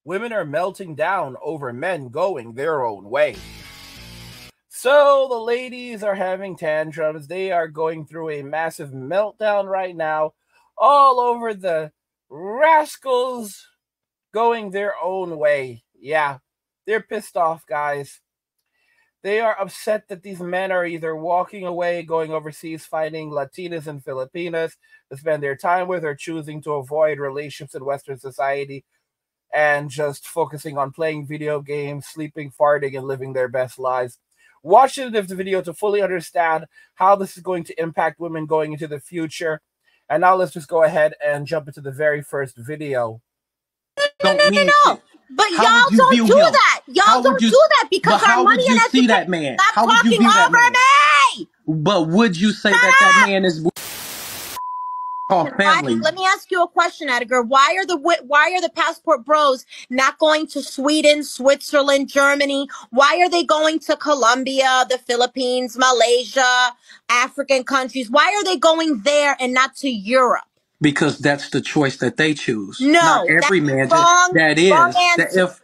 Women are melting down over men going their own way. So the ladies are having tantrums. They are going through a massive meltdown right now, all over the rascals going their own way. Yeah, they're pissed off, guys. They are upset that these men are either walking away, going overseas, finding Latinas and Filipinas to spend their time with, or choosing to avoid relationships in Western society and just focusing on playing video games, sleeping, farting, and living their best lives. Watch the video to fully understand how this is going to impact women going into the future. And now let's just go ahead and jump into the very first video. No. But y'all don't do that. Y'all don't do that because our money and education. Stop talking over me. But would you say that man is family? Let me ask you a question, Edgar. Why are the passport bros not going to Sweden, Switzerland, Germany? Why are they going to Colombia, the Philippines, Malaysia, African countries? Why are they going there and not to Europe? Because that's the choice that they choose. No, not every man. Wrong, that is wrong answer.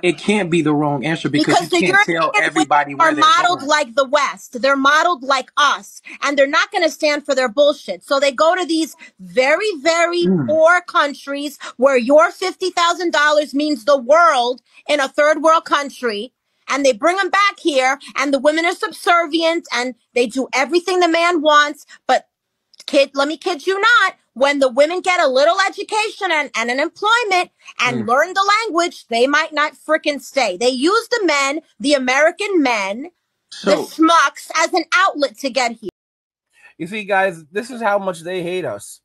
It can't be the wrong answer because you can't tell everybody where they're modeled going. like the West. They're modeled like us, and they're not going to stand for their bullshit. So they go to these very, very poor countries where your $50,000 means the world in a third world country. And they bring them back here, and the women are subservient, and they do everything the man wants. But let me kid you not, when the women get a little education and an employment and learn the language, they might not frickin' stay. They use the men, the American men, the schmucks, as an outlet to get here. You see, guys, this is how much they hate us.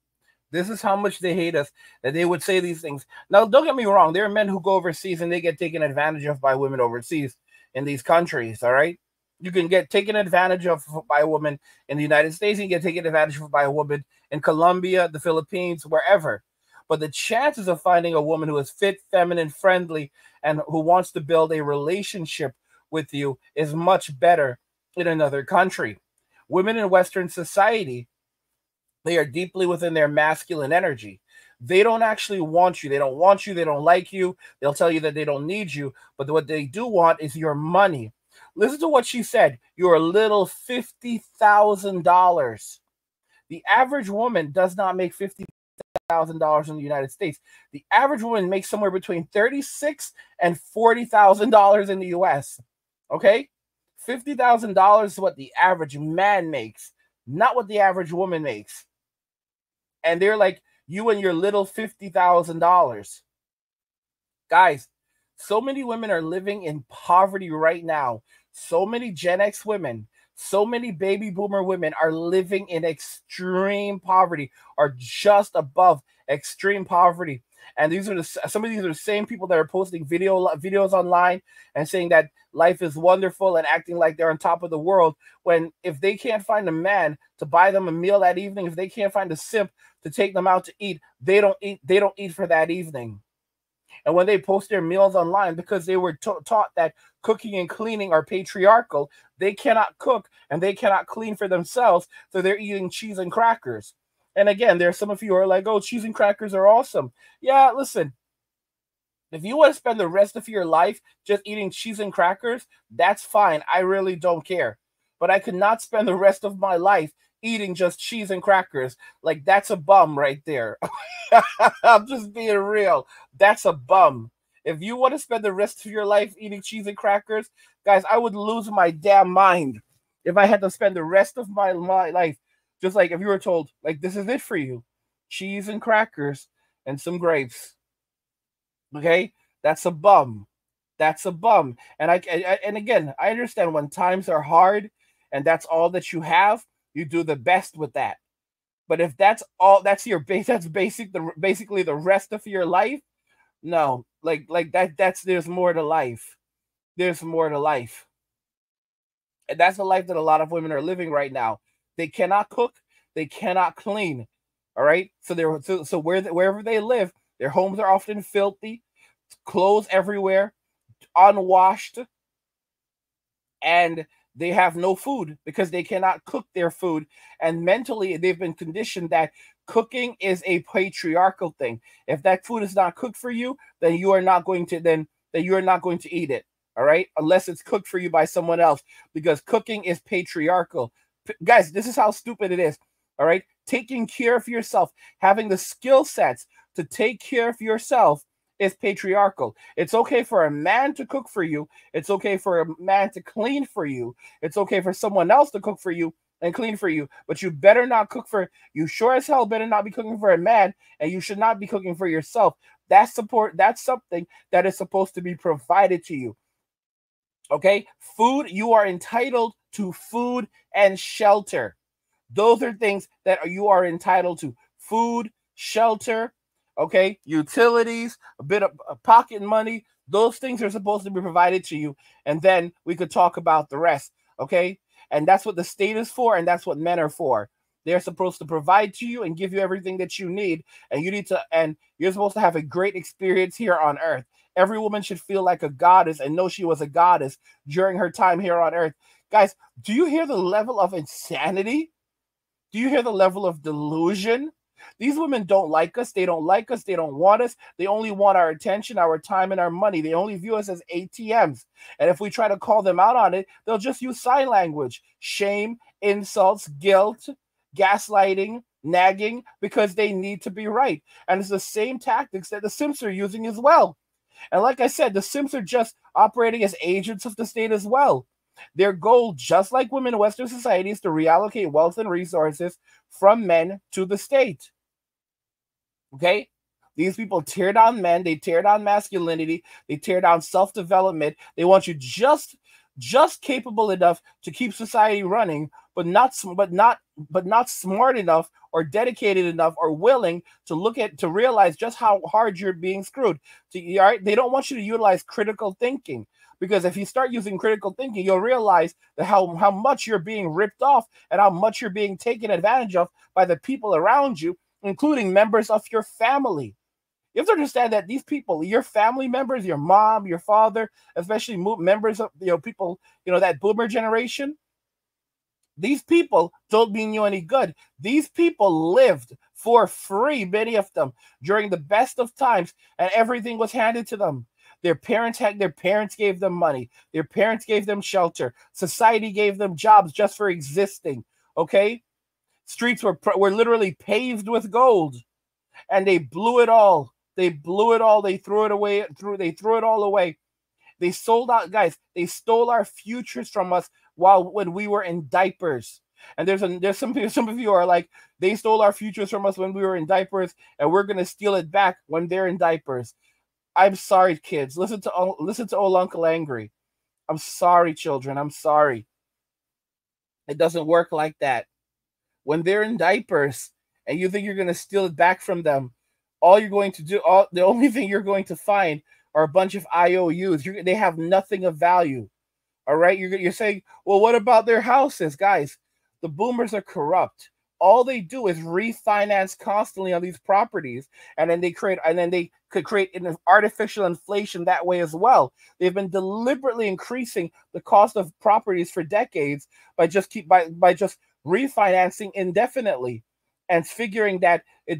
This is how much they hate us, that they would say these things. Now, don't get me wrong. There are men who go overseas and they get taken advantage of by women overseas in these countries, all right? You can get taken advantage of by a woman in the United States. You can get taken advantage of by a woman in Colombia, the Philippines, wherever. But the chances of finding a woman who is fit, feminine, friendly, and who wants to build a relationship with you is much better in another country. Women in Western society, they are deeply within their masculine energy. They don't actually want you. They don't want you. They don't like you. They'll tell you that they don't need you. But what they do want is your money. Listen to what she said. You're a little $50,000. The average woman does not make $50,000 in the United States. The average woman makes somewhere between $36,000 and $40,000 in the US. Okay? $50,000 is what the average man makes, not what the average woman makes. And they're like, you and your little $50,000. Guys, so many women are living in poverty right now. So many Gen X women, so many baby boomer women are living in extreme poverty, are just above extreme poverty. And these are some of these are the same people that are posting videos online and saying that life is wonderful and acting like they're on top of the world, when if they can't find a man to buy them a meal that evening, if they can't find a simp to take them out to eat, they don't eat for that evening. And when they post their meals online, because they were taught that cooking and cleaning are patriarchal, they cannot cook and they cannot clean for themselves, so they're eating cheese and crackers. And again, there are some of you who are like, oh, cheese and crackers are awesome. Yeah, listen, if you want to spend the rest of your life just eating cheese and crackers, that's fine. I really don't care. But I could not spend the rest of my life eating just cheese and crackers. Like, that's a bum right there. I'm just being real. That's a bum. If you want to spend the rest of your life eating cheese and crackers, guys, I would lose my damn mind if I had to spend the rest of my life just like if you were told, like, this is it for you. Cheese and crackers and some grapes. Okay? That's a bum. That's a bum. And and again, I understand when times are hard and that's all that you have, you do the best with that. But if that's all, that's your base, that's basically the rest of your life. No, like there's more to life. There's more to life. And that's the life that a lot of women are living right now. They cannot cook, they cannot clean. All right? So wherever they live, their homes are often filthy, clothes everywhere, unwashed, and they have no food because they cannot cook their food. And mentally, they've been conditioned that Cooking is a patriarchal thing. If that food is not cooked for you, then you are not going to you are not going to eat it. All right, unless it's cooked for you by someone else, because cooking is patriarchal. Guys, this is how stupid it is. All right, taking care of yourself, having the skill sets to take care of yourself is patriarchal. It's okay for a man to cook for you. It's okay for a man to clean for you. It's okay for someone else to cook for you and clean for you, but you better not cook for, you sure as hell better not be cooking for a man, and you should not be cooking for yourself. That's something that is supposed to be provided to you. Okay, food, you are entitled to food and shelter. Those are things that you are entitled to. Food, shelter, okay, utilities, a bit of pocket money. Those things are supposed to be provided to you, and then we could talk about the rest, okay? And that's what the state is for, and that's what men are for. They're supposed to provide to you and give you everything that you need, and you're supposed to have a great experience here on earth. Every woman should feel like a goddess and know she was a goddess during her time here on earth. Guys, do you hear the level of insanity? Do you hear the level of delusion? These women don't like us. They don't like us. They don't want us. They only want our attention, our time, and our money. They only view us as ATMs. And if we try to call them out on it, they'll just use sign language, shame, insults, guilt, gaslighting, nagging, because they need to be right. And it's the same tactics that the Simps are using as well. And like I said, the Simps are just operating as agents of the state as well. Their goal, just like women in Western society, is to reallocate wealth and resources from men to the state. Okay? These people tear down men, they tear down masculinity, they tear down self-development. They want you just capable enough to keep society running, but not smart enough or dedicated enough or willing to realize just how hard you're being screwed. All right? They don't want you to utilize critical thinking, because if you start using critical thinking, you'll realize that how much you're being ripped off and how much you're being taken advantage of by the people around you, including members of your family. You have to understand that these people, your family members, your mom, your father, especially members of people, that boomer generation, these people don't mean you any good. These people lived for free, many of them, during the best of times, and everything was handed to them. Their parents gave them money. Their parents gave them shelter. Society gave them jobs just for existing. Okay, streets were literally paved with gold, and they blew it all. They blew it all. They threw it away. They threw it all away. They sold out, guys. They stole our futures from us when we were in diapers. And there's some of you are like, they stole our futures from us when we were in diapers, and we're gonna steal it back when they're in diapers. I'm sorry, kids. Listen to old Uncle Angry. I'm sorry, children. I'm sorry. It doesn't work like that. When they're in diapers and you think you're going to steal it back from them, the only thing you're going to find are a bunch of IOUs. They have nothing of value. All right? You're saying, well, what about their houses? Guys, the boomers are corrupt. All they do is refinance constantly on these properties, and then they could create an artificial inflation that way as well. They've been deliberately increasing the cost of properties for decades by just refinancing indefinitely, and figuring that it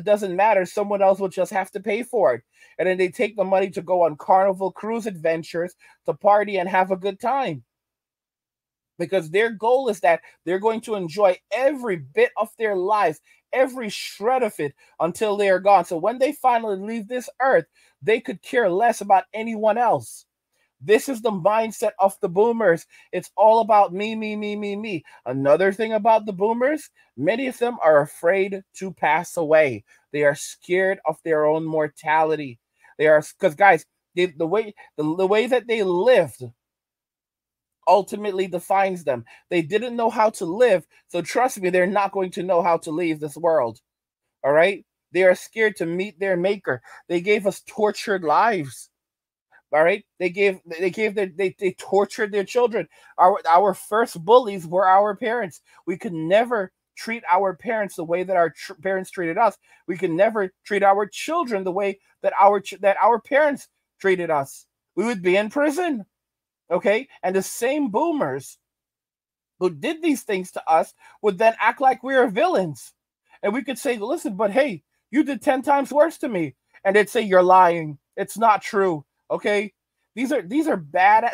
doesn't matter, someone else will just have to pay for it. And then they take the money to go on Carnival cruise adventures, to party and have a good time. Because their goal is that they're going to enjoy every bit of their lives, every shred of it, until they are gone. So when they finally leave this earth, they could care less about anyone else. This is the mindset of the boomers. It's all about me, me, me, me, me. Another thing about the boomers, many of them are afraid to pass away. They are scared of their own mortality. Because guys, the way that they lived ultimately defines them. They didn't know how to live, so trust me, they're not going to know how to leave this world. All right? They are scared to meet their maker. They gave us tortured lives. All right? They tortured their children. Our first bullies were our parents. We could never treat our parents the way that our parents treated us. We could never treat our children the way that our parents treated us. We would be in prison. Okay? And the same boomers who did these things to us would then act like we were villains. And we could say, listen, but hey, you did 10 times worse to me. And they'd say, you're lying. It's not true. Okay. These are bad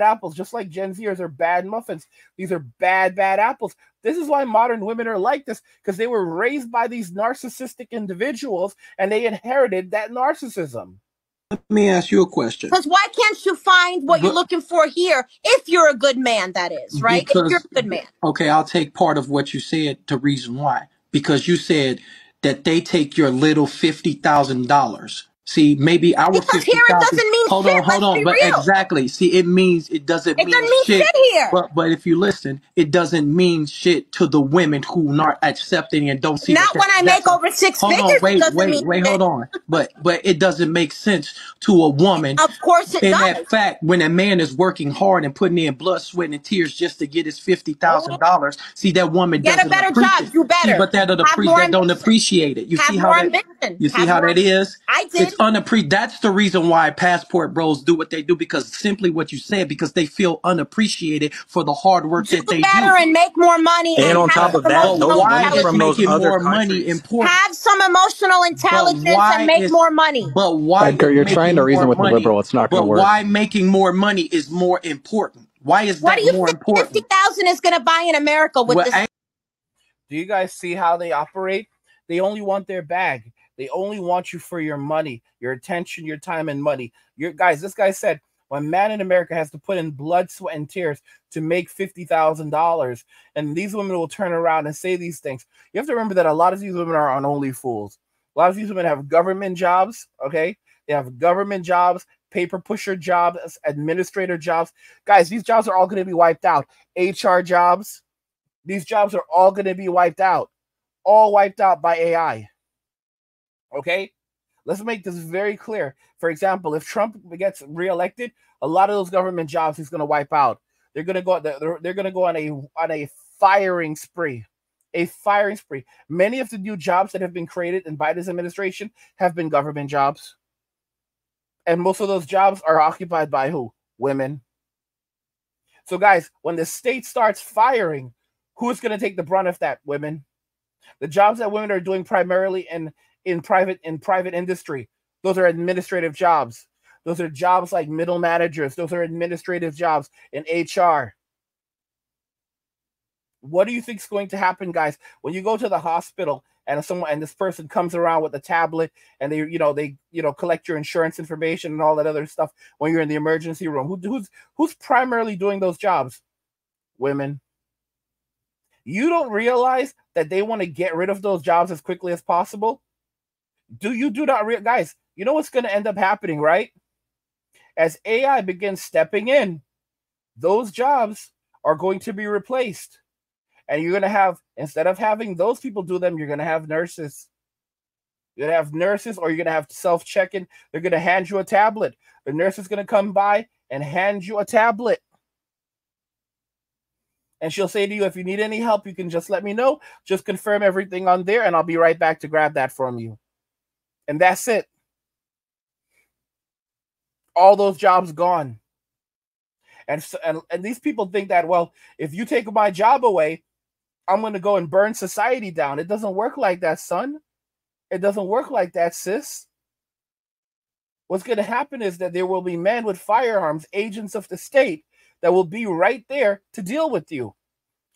apples, just like Gen Zers are bad muffins. These are bad apples. This is why modern women are like this, because they were raised by these narcissistic individuals and they inherited that narcissism. Let me ask you a question. Because why can't you find what you're looking for here if you're a good man, that is, right? If you're a good man. Okay, I'll take part of what you said to reason why. Because you said that they take your little $50,000. See, maybe our because here it doesn't mean hold shit. on. But real. Exactly. See, it doesn't mean shit here. But if you listen, it doesn't mean shit to the women who not accepting and don't see. Not when I make over six figures. Hold on, wait, hold on. But it doesn't make sense to a woman. Of course it does. In that fact, when a man is working hard and putting in blood, sweat, and tears just to get his $50,000, see, that woman get a better job, do better. See, but that don't appreciate it. You see how that? You see how that is? I did. It's That's the reason why passport bros do what they do, because simply what you said, because they feel unappreciated for the hard work that they do. And make more money. And on top of that, why is from those making other more countries money important? Have some emotional intelligence and make more money. But why? Edgar, you're trying to reason with a liberal. It's not going to work. But why making more money is more important? Why is that more important? What do you think 50,000 is going to buy in America with this? Do you guys see how they operate? They only want their bag. They only want you for your money, your attention, your time, and money. This guy said, one man in America has to put in blood, sweat, and tears to make $50,000. And these women will turn around and say these things. You have to remember that a lot of these women are unholy fools. A lot of these women have government jobs, okay? They have government jobs, paper pusher jobs, administrator jobs. Guys, these jobs are all going to be wiped out. HR jobs, these jobs are all going to be wiped out. All wiped out by AI. Okay? Let's make this very clear. For example, if Trump gets reelected, a lot of those government jobs he's going to wipe out. They're going to go. They're going to go on a firing spree. A firing spree. Many of the new jobs that have been created in Biden's administration have been government jobs, and most of those jobs are occupied by who? Women. So, guys, when the state starts firing, who's going to take the brunt of that? Women. The jobs that women are doing primarily in private industry, those are administrative jobs. Those are jobs like middle managers. Those are administrative jobs in HR. What do you think is going to happen, guys, when you go to the hospital and this person comes around with a tablet and they collect your insurance information and all that other stuff when you're in the emergency room? Who's primarily doing those jobs? Women. You don't realize that they want to get rid of those jobs as quickly as possible? Guys, you know what's going to end up happening, right? As AI begins stepping in, those jobs are going to be replaced. And you're going to have, instead of having those people do them, you're going to have nurses. You're going to have nurses, or you're going to have self-check-in. They're going to hand you a tablet. The nurse is going to come by and hand you a tablet. And she'll say to you, if you need any help, you can just let me know. Just confirm everything on there, and I'll be right back to grab that from you. And that's it. All those jobs gone. And these people think that, well, if you take my job away, I'm going to go and burn society down. It doesn't work like that, son. It doesn't work like that, sis. What's going to happen is that there will be men with firearms, agents of the state, that will be right there to deal with you.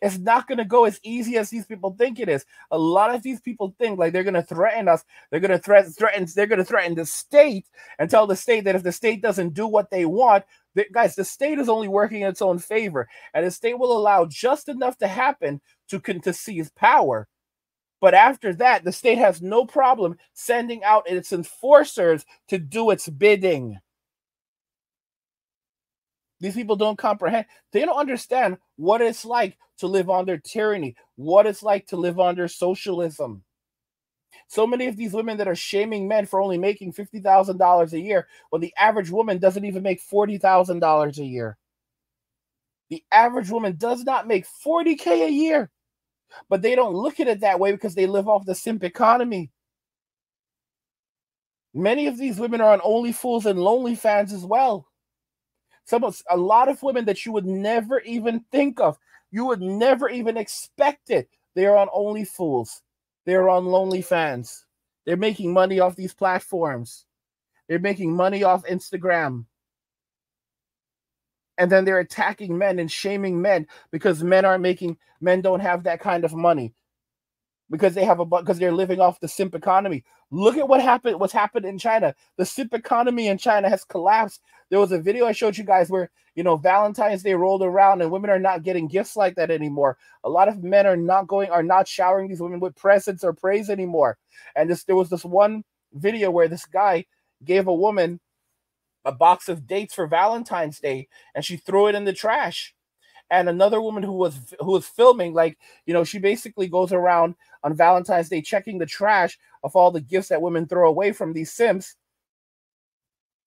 It's not going to go as easy as these people think it is. A lot of these people think like they're going to threaten us. They're going to threaten the state and tell the state that if the state doesn't do what they want, guys, the state is only working in its own favor, and the state will allow just enough to happen to seize power. But after that, the state has no problem sending out its enforcers to do its bidding. These people don't comprehend. They don't understand what it's like to live under tyranny, what it's like to live under socialism. So many of these women that are shaming men for only making $50,000 a year, when the average woman doesn't even make $40,000 a year. The average woman does not make $40K a year, but they don't look at it that way because they live off the simp economy. Many of these women are on OnlyFools and LonelyFans as well. A lot of women that you would never even think of. You would never even expect it. They are on OnlyFools. They're on OnlyFans. They're making money off these platforms. They're making money off Instagram. And then they're attacking men and shaming men because men don't have that kind of money. Because they're living off the simp economy. Look at what's happened in China. The simp economy in China has collapsed. There was a video I showed you guys where, Valentine's Day rolled around and women are not getting gifts like that anymore. A lot of men are not showering these women with presents or praise anymore. And there was this one video where this guy gave a woman a box of dates for Valentine's Day and she threw it in the trash. And another woman who was filming, she basically goes around on Valentine's Day checking the trash of all the gifts that women throw away from these simps.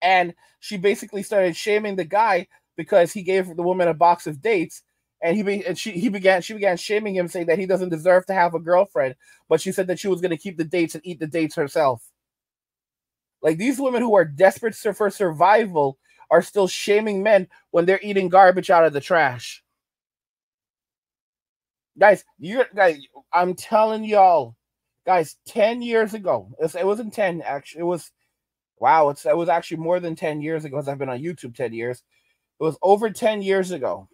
And she basically started shaming the guy because he gave the woman a box of dates. And she began shaming him, saying that he doesn't deserve to have a girlfriend. But she said that she was going to keep the dates and eat the dates herself. Like, these women who are desperate for survival are still shaming men when they're eating garbage out of the trash. Guys, I'm telling y'all, guys, 10 years ago, it wasn't 10, actually, it was actually more than 10 years ago, because I've been on YouTube 10 years. It was over 10 years ago.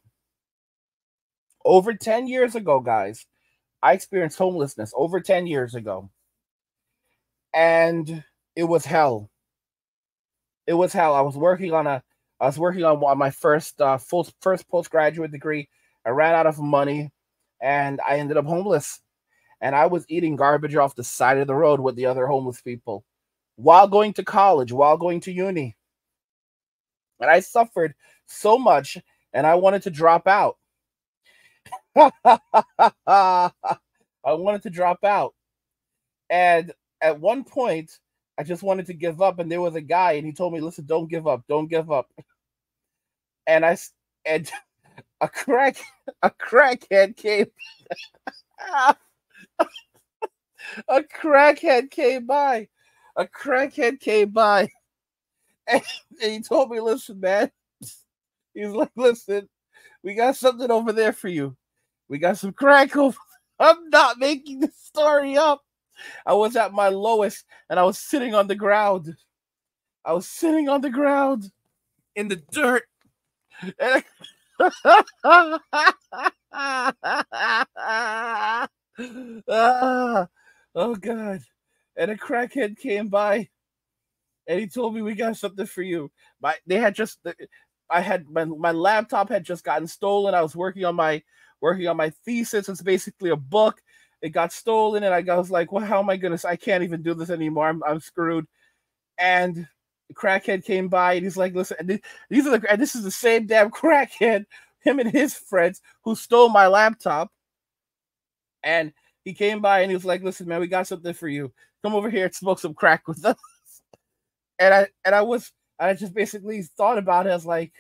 Over 10 years ago, guys, I experienced homelessness over 10 years ago. And it was hell. It was hell. I was working on my first postgraduate degree. I ran out of money and I ended up homeless. And I was eating garbage off the side of the road with the other homeless people while going to college, while going to uni. And I suffered so much and I wanted to drop out. I wanted to drop out. And at one point, I just wanted to give up. And there was a guy and he told me, listen, don't give up. Don't give up. And a crackhead came. A crackhead came by. A crackhead came by. And he told me, listen, man. He's like, listen, we got something over there for you. We got some crack over. I'm not making this story up. I was at my lowest and I was sitting on the ground. I was sitting on the ground in the dirt. And oh God. And a crackhead came by and he told me, we got something for you. My laptop had just gotten stolen. I was working on my thesis. It's basically a book. It got stolen, and I was like, well, how am I gonna? I can't even do this anymore. I'm screwed. And the crackhead came by, and he's like, listen, and this is the same damn crackhead, him and his friends, who stole my laptop. And he came by, and he was like, listen, man, we got something for you. Come over here and smoke some crack with us. And I just basically thought about it. I was like,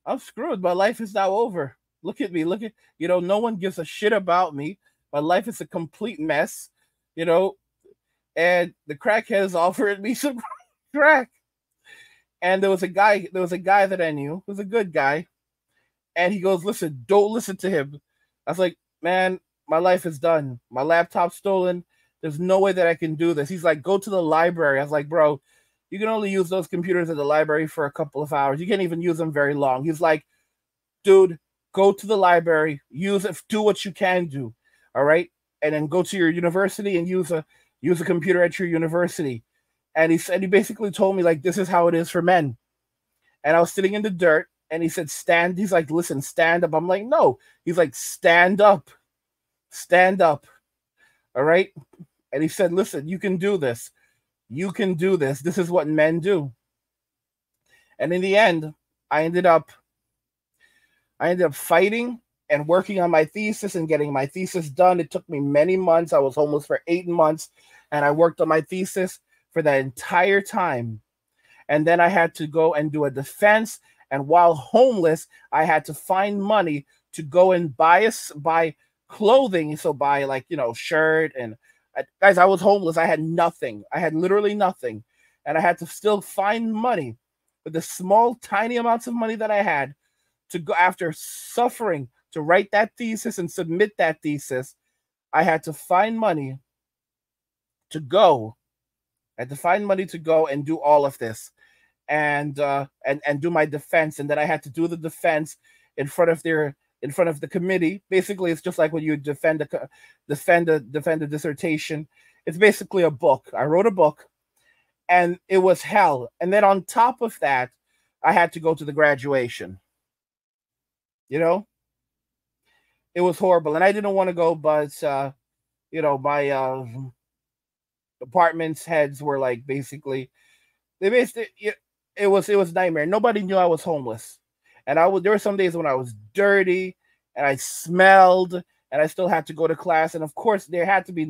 I'm screwed. My life is now over. Look at me. No one gives a shit about me. My life is a complete mess, and the crackhead is offering me some crack. And there was a guy that I knew, was a good guy. And he goes, listen, don't listen to him. I was like, man, my life is done. My laptop's stolen. There's no way that I can do this. He's like, go to the library. I was like, bro, you can only use those computers at the library for a couple of hours. You can't even use them very long. He's like, dude, go to the library, use it, do what you can do. All right. And then go to your university and use a computer at your university. And he basically told me, like, this is how it is for men. And I was sitting in the dirt and he said, stand. He's like, listen, stand up. I'm like, no. He's like, stand up. Stand up. All right. And he said, listen, you can do this. You can do this. This is what men do. And in the end, I ended up fighting and working on my thesis and getting my thesis done. It took me many months. I was homeless for 8 months, and I worked on my thesis for that entire time. And then I had to go and do a defense. And while homeless, I had to find money to go and buy clothing. So buy shirt and guys, I was homeless. I had nothing. I had literally nothing. And I had to still find money with the small, tiny amounts of money that I had to go, after suffering, to write that thesis and submit that thesis. I had to find money to go. I had to find money to go and do all of this, and do my defense, and then I had to do the defense in front of the committee. Basically, it's just like when you defend a dissertation. It's basically a book. I wrote a book, and it was hell. And then on top of that, I had to go to the graduation. You know, it was horrible, and I didn't want to go, but my department's heads were like, basically, it was nightmare. Nobody knew I was homeless, and there were some days when I was dirty and I smelled, and I still had to go to class. And of course, there had to be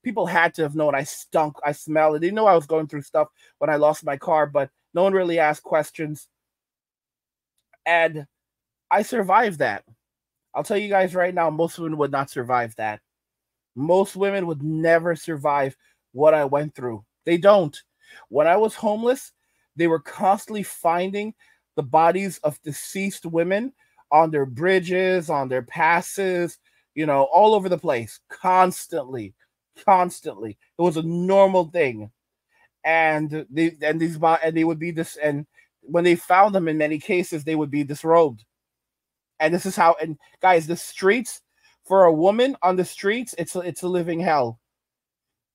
people had to have known I stunk, I smelled. They didn't know I was going through stuff when I lost my car, but no one really asked questions, and I survived that. I'll tell you guys right now, most women would not survive that. Most women would never survive what I went through. They don't. When I was homeless, they were constantly finding the bodies of deceased women on their bridges, on their passes, all over the place, constantly. It was a normal thing. And they would be this, and when they found them, in many cases, they would be disrobed. And this is how, and guys, the streets, for a woman on the streets, it's a living hell.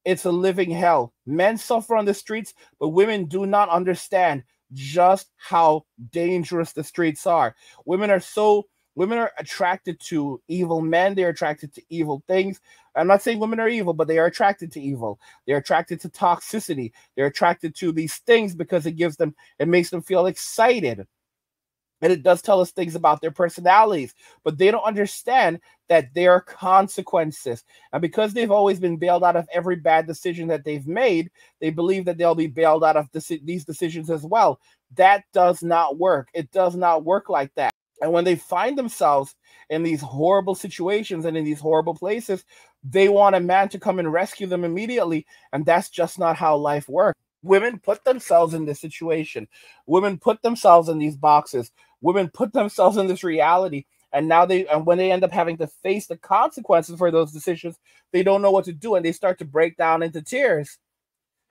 It's a living hell. Men suffer on the streets, but women do not understand just how dangerous the streets are. Women are attracted to evil men. They're attracted to evil things. I'm not saying women are evil, but they are attracted to evil. They're attracted to toxicity. They're attracted to these things because it makes them feel excited. And it does tell us things about their personalities, but they don't understand that there are consequences. And because they've always been bailed out of every bad decision that they've made, they believe that they'll be bailed out of these decisions as well. That does not work. It does not work like that. And when they find themselves in these horrible situations and in these horrible places, they want a man to come and rescue them immediately. And that's just not how life works. Women put themselves in this situation. Women put themselves in these boxes. Women put themselves in this reality. And when they end up having to face the consequences for those decisions, they don't know what to do, and they start to break down into tears.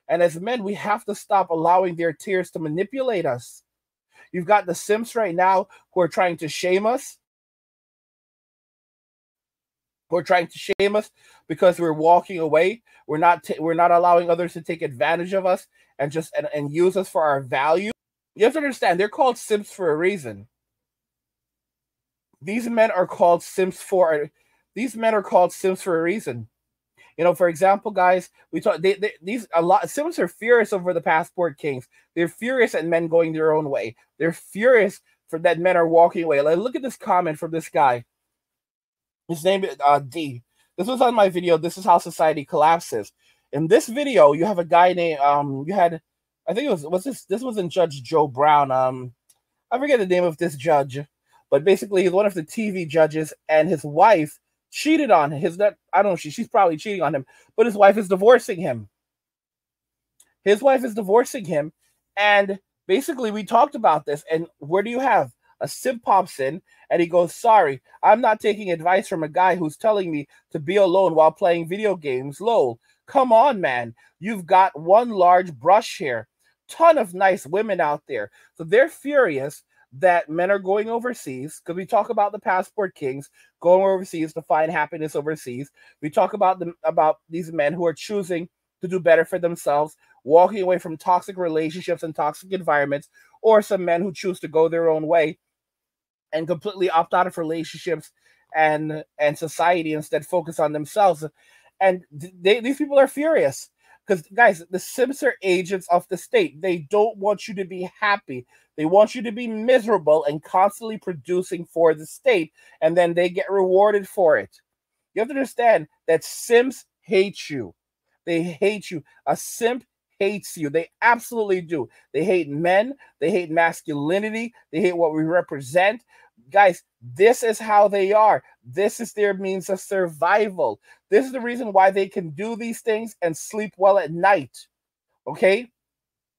And as men, we have to stop allowing their tears to manipulate us. You've got the simps right now who are trying to shame us. Who are trying to shame us because we're walking away. We're not allowing others to take advantage of us and use us for our value. You have to understand, they're called simps for a reason. These men are called simps for a reason. For example, guys, simps are furious over the passport kings. They're furious at men going their own way. They're furious that men are walking away. Like, look at this comment from this guy. His name is D. This was on my video. This is how society collapses. In this video, you have a guy named I think it was this wasn't Judge Joe Brown. I forget the name of this judge, but basically he's one of the TV judges, and his wife cheated on him. She's probably cheating on him, but his wife is divorcing him. And basically we talked about this, and where do you have a simp pops in, and he goes, "Sorry, I'm not taking advice from a guy who's telling me to be alone while playing video games. Lol. Come on, man. You've got one large brush here. Ton of nice women out there." So they're furious that men are going overseas, because we talk about the passport kings going overseas to find happiness overseas. We talk about these men who are choosing to do better for themselves, walking away from toxic relationships and toxic environments, or some men who choose to go their own way and completely opt out of relationships and society, instead focus on themselves. And these people are furious because, guys, the simps are agents of the state. They don't want you to be happy. They want you to be miserable and constantly producing for the state, and then they get rewarded for it. You have to understand that simps hate you. They hate you. A simp hates you. They absolutely do. They hate men. They hate masculinity. They hate what we represent. Guys, this is how they are. This is their means of survival. This is the reason why they can do these things and sleep well at night. Okay?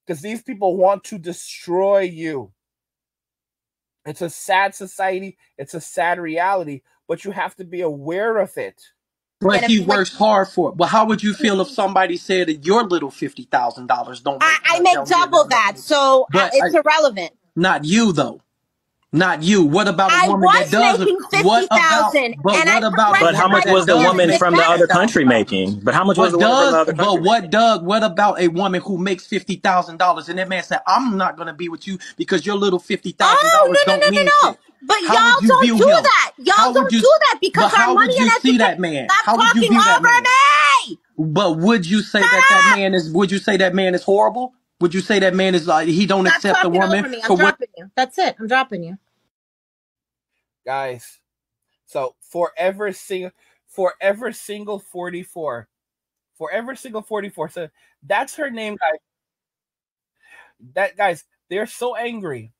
Because these people want to destroy you. It's a sad society. It's a sad reality, but you have to be aware of it. But And if he works hard for it. But how would you feel if somebody said that your little $50,000 I make don't give double that much? that, so But it's irrelevant. not you though. Not you. What about a I woman that was does? making What about? 50,000, But and I what about a But how corrected woman much my that was the mistake does and woman make did from the better. other $50,000? country making? But how much was But the woman from the does other country but making? what Doug? What about a woman who makes $50,000 and that man said, "I'm not going to be with you because your little Oh, $50,000 no, no, don't no, mean no, shit"? no. But How would y'all you don't view do him? that. Y'all How would don't you? do that But because our how would money you and see education. that man? Stop How would you talking view that over man? me. But would you say Shut that that up. man is? Would you say that man is horrible? Would you say that man is like he don't Stop accept a talking woman over me. I'm for what? dropping you. That's it. I'm dropping you. Guys. So forever single 44. Forever single 44. So that's her name, guys. That guys, they're so angry.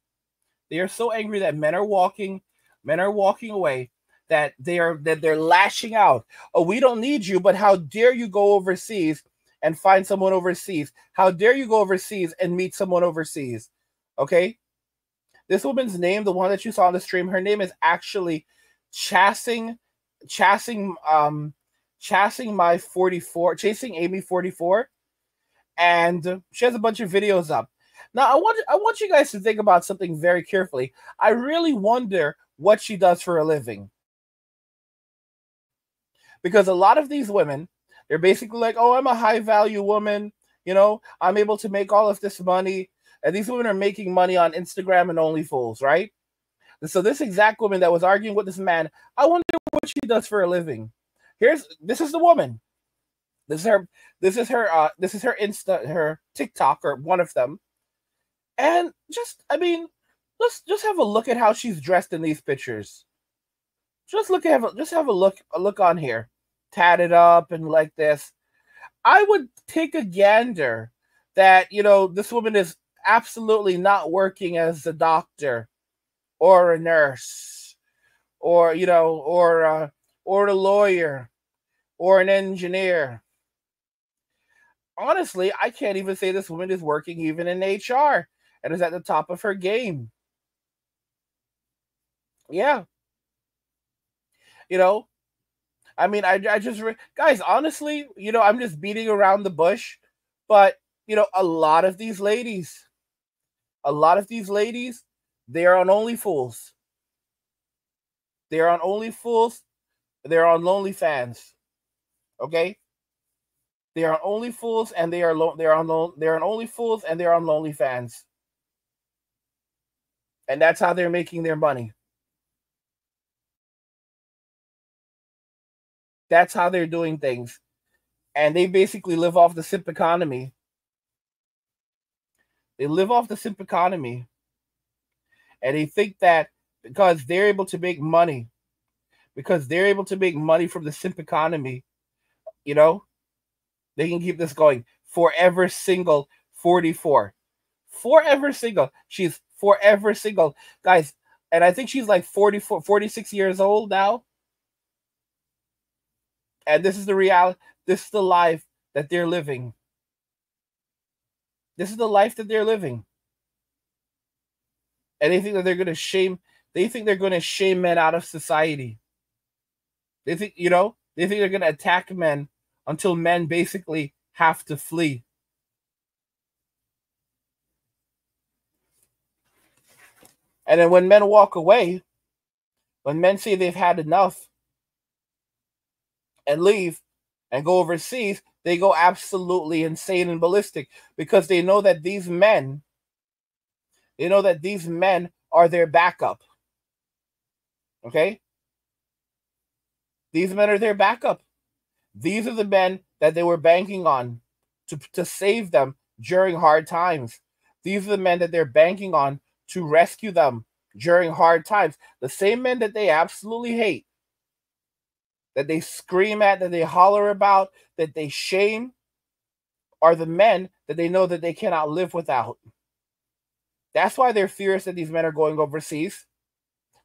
They are so angry that men are walking away, that they're lashing out. Oh, we don't need you, but how dare you go overseas and find someone overseas? How dare you go overseas and meet someone overseas? Okay? This woman's name, the one that you saw on the stream, her name is actually Chasing Chasing Chasing My 44, Chasing Amy 44, and she has a bunch of videos up. Now, I want you guys to think about something very carefully. I really wonder what she does for a living. Because a lot of these women, they're basically like, "Oh, I'm a high value woman, I'm able to make all of this money." And these women are making money on Instagram and OnlyFools, right? So this exact woman that was arguing with this man, I wonder what she does for a living. This is the woman. This is her Insta, her TikTok, or one of them. And let's just have a look at how she's dressed in these pictures. Just have a look on here. Tatted up and like this. I would take a gander that, this woman is absolutely not working as a doctor or a nurse or, or a lawyer or an engineer. Honestly, I can't even say this woman is working even in HR and is at the top of her game. Yeah. I just, guys, honestly, I'm just beating around the bush, but, a lot of these ladies, they are on OnlyFools. They're on OnlyFools. They're on LonelyFans. Okay? They are on OnlyFools and they're on OnlyFools and they're on LonelyFans. And that's how they're making their money. That's how they're doing things. And they basically live off the simp economy. They live off the simp economy. And they think that because they're able to make money, from the simp economy, they can keep this going. Forever single 44. Forever single. She's forever single. Guys, and I think she's like 46 years old now. And this is the reality. This is the life that they're living. This is the life that they're living. And they think that they're going to shame men out of society. They think they're going to attack men until men basically have to flee. And then when men walk away, when men say they've had enough and leave and go overseas, they go absolutely insane and ballistic because they know that these men are their backup. Okay? These men are their backup. These are the men that they were banking on to save them during hard times. These are the men that they're banking on to rescue them during hard times. The same men that they absolutely hate, that they scream at, that they holler about, that they shame, are the men that they know that they cannot live without. That's why they're furious that these men are going overseas.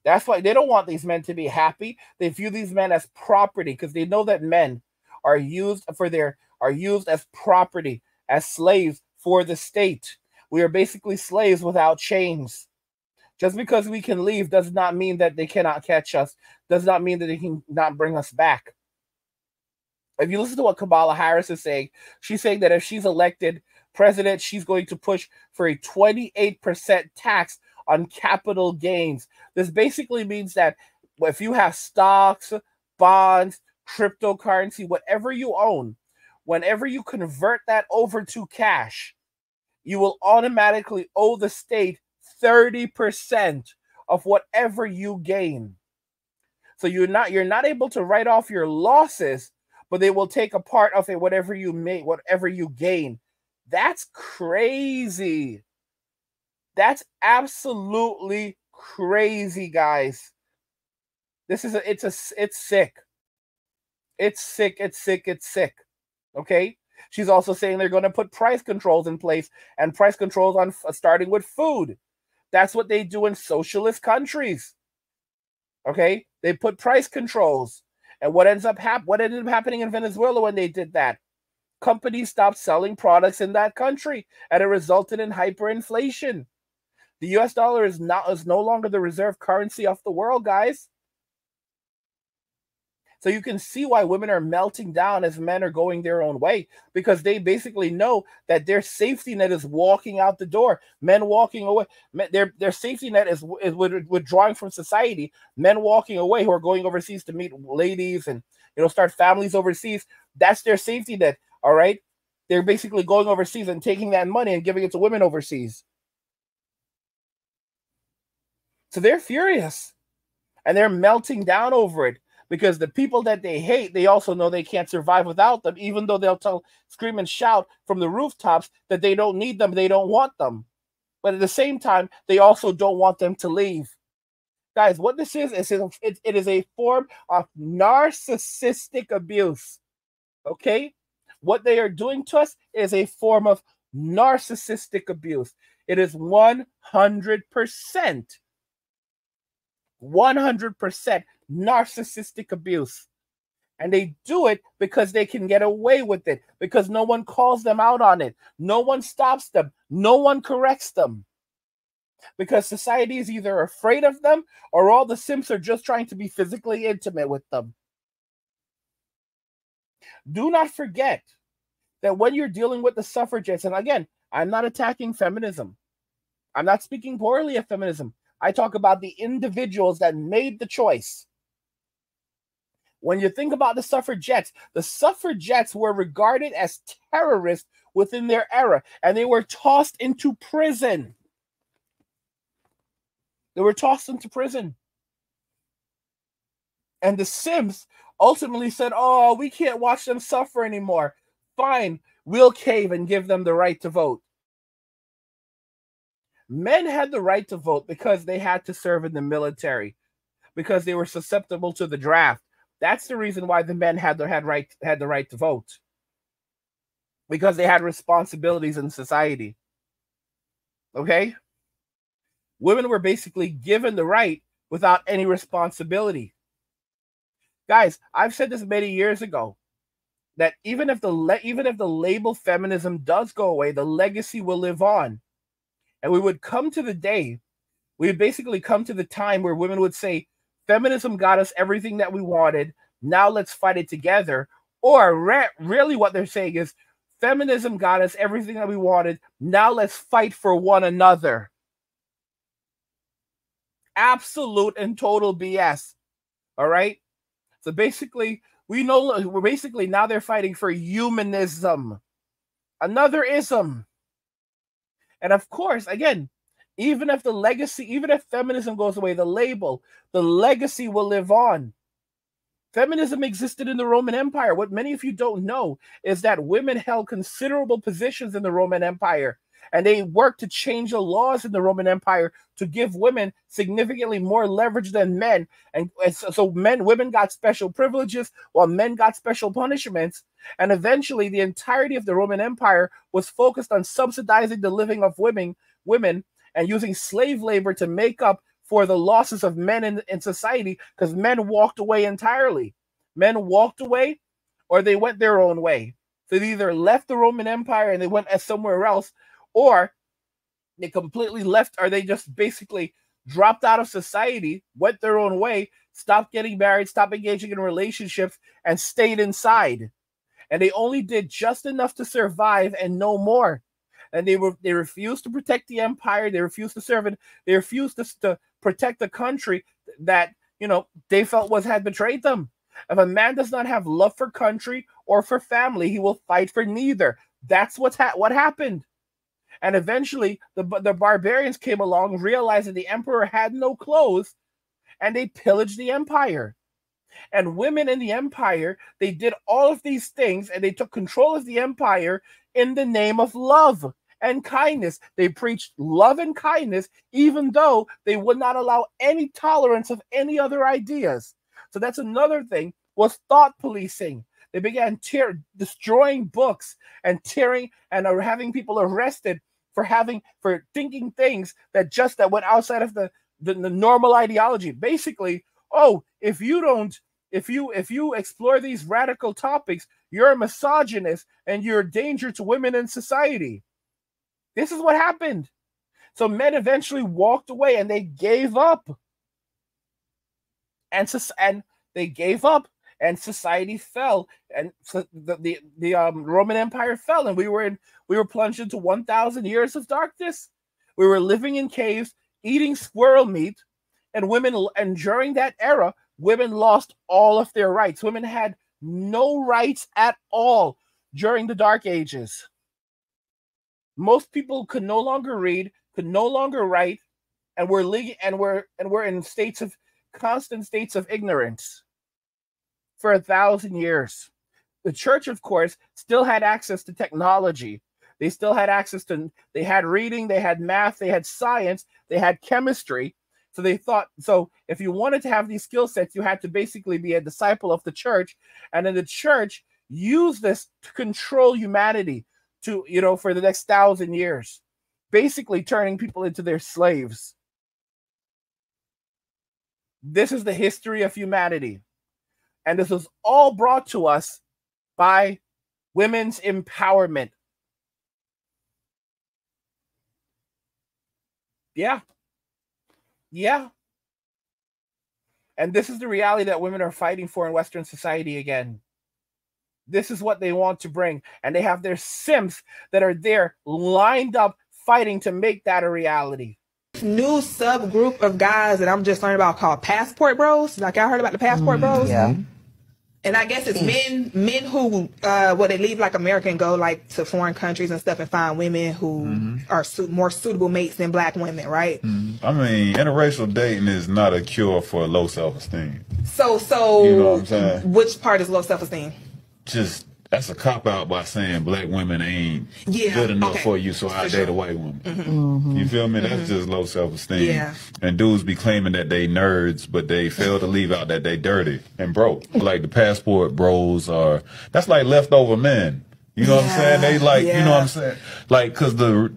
That's why they don't want these men to be happy. They view these men as property because they know that men are used as property, as slaves for the state. We are basically slaves without chains. Just because we can leave does not mean that they cannot catch us, does not mean that they can not bring us back. If you listen to what Kamala Harris is saying, she's saying that if she's elected president, she's going to push for a 28% tax on capital gains. This basically means that if you have stocks, bonds, cryptocurrency, whatever you own, whenever you convert that over to cash, you will automatically owe the state 30% of whatever you gain. So you're not able to write off your losses, but they will take a part of it, whatever you make, whatever you gain. That's crazy. That's absolutely crazy, guys. It's sick. It's sick. Okay? She's also saying they're going to put price controls in place, and price controls on starting with food. That's what they do in socialist countries. Okay? They put price controls. And what ended up happening in Venezuela when they did that? Companies stopped selling products in that country, and it resulted in hyperinflation. The US dollar is no longer the reserve currency of the world, guys. So you can see why women are melting down as men are going their own way, because they basically know that their safety net is walking out the door. Men walking away, their safety net is withdrawing from society. Men walking away who are going overseas to meet ladies and start families overseas. That's their safety net. All right, they're basically going overseas and taking that money and giving it to women overseas. So they're furious, and they're melting down over it. Because the people that they hate, they also know they can't survive without them, even though they'll scream and shout from the rooftops that they don't need them, they don't want them. But at the same time, they also don't want them to leave. Guys, what this is it is a form of narcissistic abuse. Okay? What they are doing to us is a form of narcissistic abuse. It is 100%. 100% narcissistic abuse. And they do it because they can get away with it, because no one calls them out on it. No one stops them. No one corrects them. Because society is either afraid of them, or all the simps are just trying to be physically intimate with them. Do not forget that when you're dealing with the suffragettes, and again, I'm not attacking feminism. I'm not speaking poorly of feminism. I talk about the individuals that made the choice. When you think about the suffragettes were regarded as terrorists within their era, and they were tossed into prison. They were tossed into prison. And the Simps ultimately said, oh, we can't watch them suffer anymore. Fine, we'll cave and give them the right to vote. Men had the right to vote because they had to serve in the military, because they were susceptible to the draft. That's the reason why the men had the right to vote, because they had responsibilities in society. Okay? Women were basically given the right without any responsibility. Guys, I've said this many years ago, that even if the label feminism does go away, the legacy will live on. And we would come to the day, we would basically come to the time where women would say, feminism got us everything that we wanted, now let's fight it together. Or really what they're saying is, feminism got us everything that we wanted, now let's fight for one another. Absolute and total BS. All right? So basically, we're basically now they're fighting for humanism. Another ism. And of course, again, even if feminism goes away, the legacy will live on. Feminism existed in the Roman Empire. What many of you don't know is that women held considerable positions in the Roman Empire, and they worked to change the laws in the Roman Empire to give women significantly more leverage than men. And so women got special privileges while men got special punishments. And eventually the entirety of the Roman Empire was focused on subsidizing the living of women and using slave labor to make up for the losses of men in society, because men walked away entirely. Men walked away, or they went their own way. So they either left the Roman Empire and they went somewhere else, or they completely left, or they just basically dropped out of society, went their own way, stopped getting married, stopped engaging in relationships, and stayed inside. and they only did just enough to survive and no more. And they refused to protect the empire. They refused to serve it. They refused to protect the country that, you know, they felt had betrayed them. If a man does not have love for country or for family, he will fight for neither. That's what happened. And eventually, the barbarians came along, realized that the emperor had no clothes, and they pillaged the empire. And women in the empire, they did all of these things, and they took control of the empire in the name of love and kindness. They preached love and kindness, even though they would not allow any tolerance of any other ideas. So that's another thing, was thought policing. They began destroying books and tearing and having people arrested for thinking things that went outside of the normal ideology. Basically, oh, if you explore these radical topics, you're a misogynist and you're a danger to women in society. This is what happened. So men eventually walked away and they gave up. And they gave up, and society fell, and so the Roman Empire fell, and we were plunged into 1,000 years of darkness. We were living in caves, eating squirrel meat, and during that era, women lost all of their rights. Women had no rights at all during the Dark Ages. Most people could no longer read, could no longer write, and we're in constant states of ignorance for 1,000 years. The church, of course, still had access to technology. They still had they had reading, they had math, they had science, they had chemistry. So they thought, so if you wanted to have these skill sets, you had to basically be a disciple of the church. And then the church used this to control humanity for the next 1,000 years, basically turning people into their slaves. This is the history of humanity. And this was all brought to us by women's empowerment. Yeah. Yeah. And this is the reality that women are fighting for in Western society again. This is what they want to bring. And they have their simps that are there lined up fighting to make that a reality. New subgroup of guys that I'm just learning about called passport bros. Like, I heard about the passport bros. Yeah. And I guess it's men who they leave like America and go like to foreign countries and stuff and find women who are more suitable mates than black women, right? I mean, interracial dating is not a cure for low self-esteem. So you know what I'm saying? Which part is low self-esteem? Just that's a cop out by saying black women ain't good enough for you, so I date a white woman. You feel me? That's just low self-esteem. Yeah. And dudes be claiming that they nerds, but they fail to leave out that they dirty and broke. Like the passport bros that's like leftover men. You know what I'm saying? They like, you know what I'm saying? Like, cause the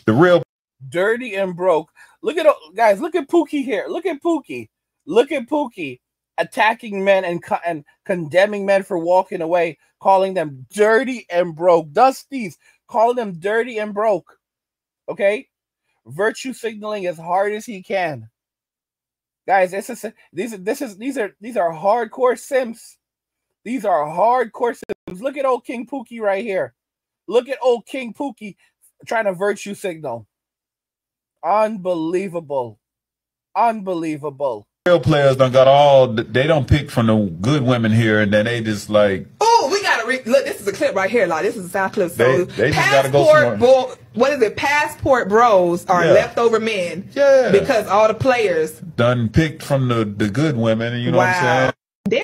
real dirty and broke. Look at Pookie here. Look at Pookie attacking men and condemning men for walking away, calling them dirty and broke. Dusties, calling them dirty and broke. Okay? Virtue signaling as hard as he can. Guys, these are hardcore simps. These are hardcore simps. Look at old King Pookie right here. Look at old King Pookie trying to virtue signal. Unbelievable. Unbelievable. Real players they don't pick from the good women here, and then they just like, oh, we gotta look. This is a clip right here, like this is a sound clip. So they just gotta go somewhere. What is it? Passport bros are leftover men. Yeah, because all the players done picked from the good women. You know what I'm saying?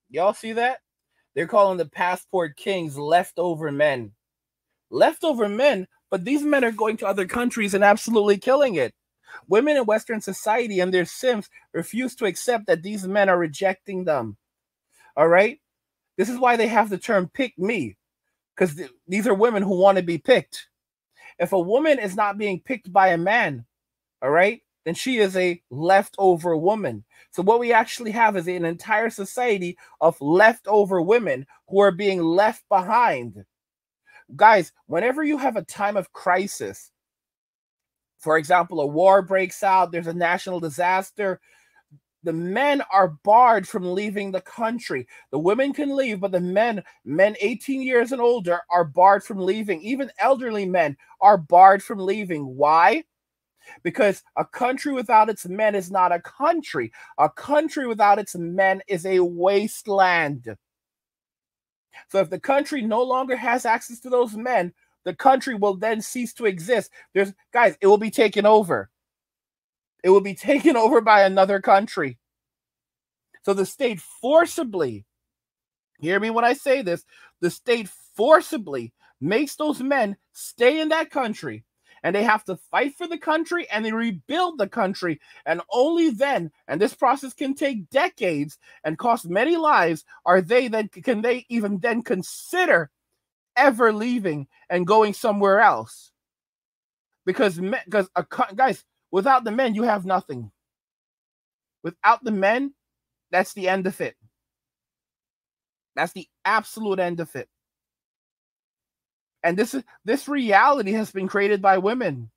Y'all see that? They're calling the passport kings leftover men. Leftover men, but these men are going to other countries and absolutely killing it. Women in Western society and their simps refuse to accept that these men are rejecting them. All right? This is why they have the term pick me, because these are women who want to be picked. If a woman is not being picked by a man, all right, then she is a leftover woman. So what we actually have is an entire society of leftover women who are being left behind. Guys, whenever you have a time of crisis, for example, a war breaks out, there's a national disaster, The men are barred from leaving the country. The women can leave, but the men 18 years and older are barred from leaving. Even elderly men are barred from leaving. Why? Because a country without its men is not a country. A country without its men is a wasteland. So if the country no longer has access to those men, the country will then cease to exist. Guys, it will be taken over. It will be taken over by another country. So the state forcibly, hear me when I say this, the state forcibly makes those men stay in that country, and they have to fight for the country and they rebuild the country. And only then, and this process can take decades and cost many lives, can they even then consider ever leaving and going somewhere else. Because guys, without the men, you have nothing. Without the men, that's the end of it. That's the absolute end of it. And this reality has been created by women.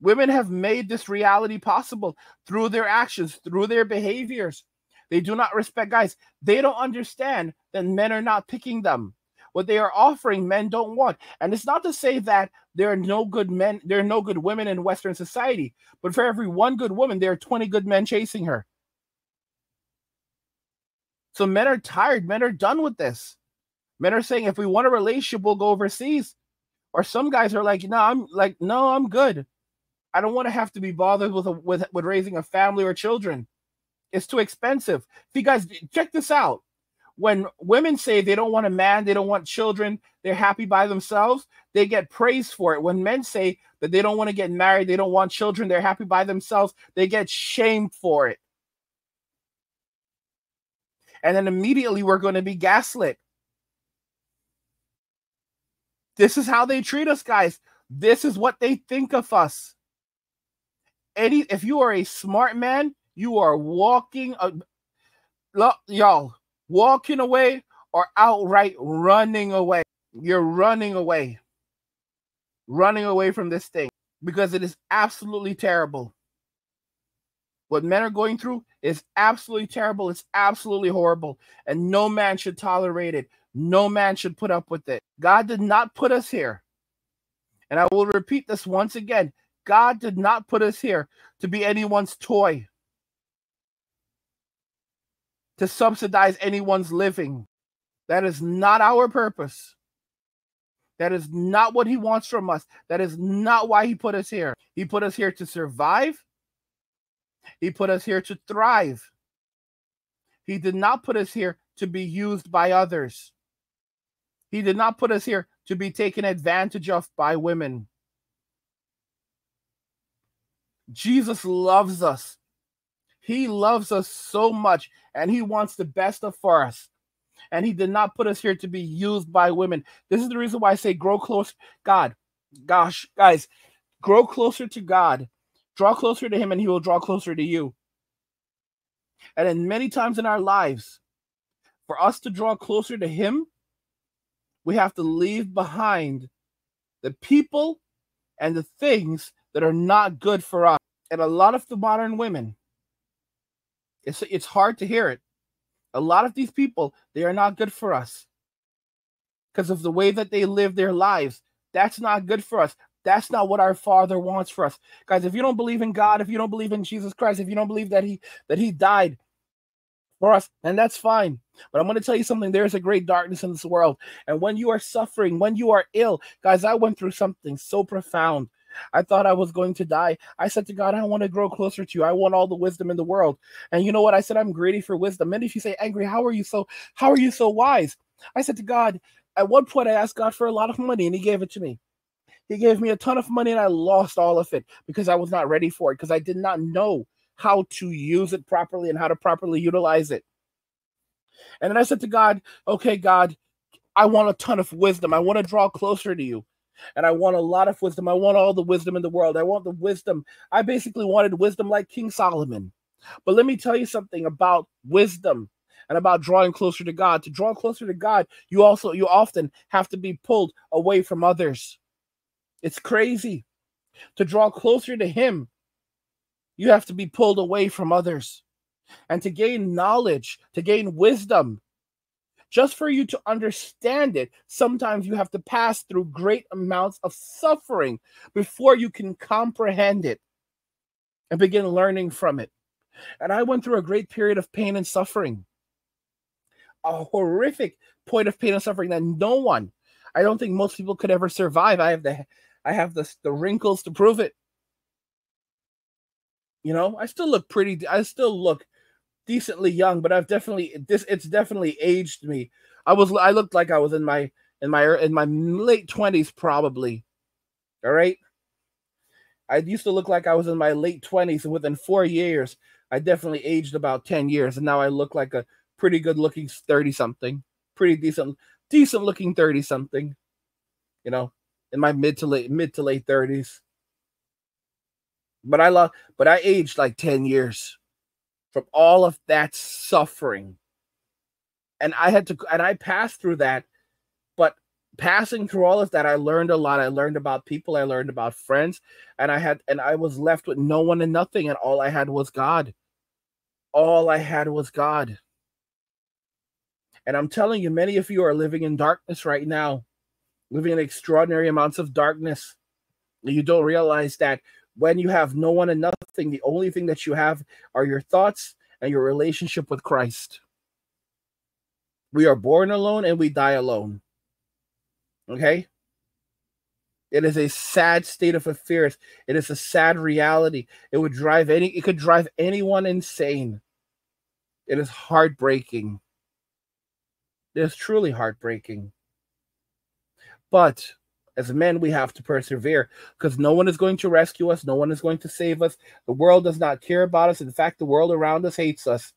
Women have made this reality possible through their actions, through their behaviors. They do not respect, guys. They don't understand that men are not picking them. What they are offering, men don't want. And it's not to say that there are no good men, there are no good women in Western society. But for every one good woman, there are 20 good men chasing her. So men are tired. Men are done with this. Men are saying, if we want a relationship, we'll go overseas. Or some guys are like, no, I'm good. I don't want to have to be bothered with raising a family or children. It's too expensive. See, guys, check this out. When women say they don't want a man, they don't want children, they're happy by themselves, they get praised for it. When men say that they don't want to get married, they don't want children, they're happy by themselves, they get shamed for it. And then immediately we're going to be gaslit. This is how they treat us, guys. This is what they think of us. If you are a smart man, you are walking away or outright running away. You're running away from this thing, because it is absolutely terrible. What men are going through is absolutely terrible. It's absolutely horrible, and no man should tolerate it. No man should put up with it. God did not put us here. And I will repeat this once again. God did not put us here to be anyone's toy, to subsidize anyone's living. That is not our purpose. That is not what he wants from us. That is not why he put us here. He put us here to survive. He put us here to thrive. He did not put us here to be used by others. He did not put us here to be taken advantage of by women. Jesus loves us. He loves us so much, and he wants the best for us. And he did not put us here to be used by women. This is the reason why I say grow close. God, gosh, guys, grow closer to God. Draw closer to him, and he will draw closer to you. And then many times in our lives, for us to draw closer to him, we have to leave behind the people and the things that are not good for us. And a lot of the modern women, it's hard to hear it. A lot of these people, they are not good for us because of the way that they live their lives. That's not good for us. That's not what our Father wants for us. Guys, if you don't believe in God, if you don't believe in Jesus Christ, if you don't believe that he died for us, then that's fine. But I'm going to tell you something. There's a great darkness in this world. And when you are suffering, when you are ill, guys, I went through something so profound. I thought I was going to die. I said to God, I want to grow closer to you. I want all the wisdom in the world. And you know what? I said, I'm greedy for wisdom. Many of you say, Angry, how are you so wise? I said to God, at one point I asked God for a lot of money, and he gave it to me. He gave me a ton of money, and I lost all of it because I was not ready for it, because I did not know how to use it properly and how to properly utilize it. And then I said to God, okay, God, I want a ton of wisdom. I want to draw closer to you. And I want a lot of wisdom. I want all the wisdom in the world. I want the wisdom. I basically wanted wisdom like King Solomon. But let me tell you something about wisdom and about drawing closer to God. To draw closer to God, you often have to be pulled away from others. It's crazy. To draw closer to him, you have to be pulled away from others. and to gain knowledge, to gain wisdom. Just for you to understand it, sometimes you have to pass through great amounts of suffering before you can comprehend it and begin learning from it. And I went through a great period of pain and suffering, a horrific point of pain and suffering that I don't think most people could ever survive. I have the wrinkles to prove it. You know, I still look decently young, but it's definitely aged me. I looked like I was in my late 20s probably. All right. I used to look like I was in my late 20s, and within 4 years, I definitely aged about 10 years, and now I look like a pretty good looking 30 something, pretty decent looking 30 something, you know, in my mid to late 30s. But I aged like 10 years from all of that suffering. And I passed through that, but passing through all of that, I learned a lot. I learned about people, I learned about friends, and I was left with no one and nothing, and all I had was God. All I had was God. And I'm telling you, many of you are living in darkness right now, living in extraordinary amounts of darkness. You don't realize that when you have no one and nothing, the only thing that you have are your thoughts and your relationship with Christ. We are born alone and we die alone. Okay? It is a sad state of affairs. It is a sad reality. It could drive anyone insane. It is heartbreaking. It is truly heartbreaking. But as men, we have to persevere, because no one is going to rescue us. No one is going to save us. The world does not care about us. In fact, the world around us hates us.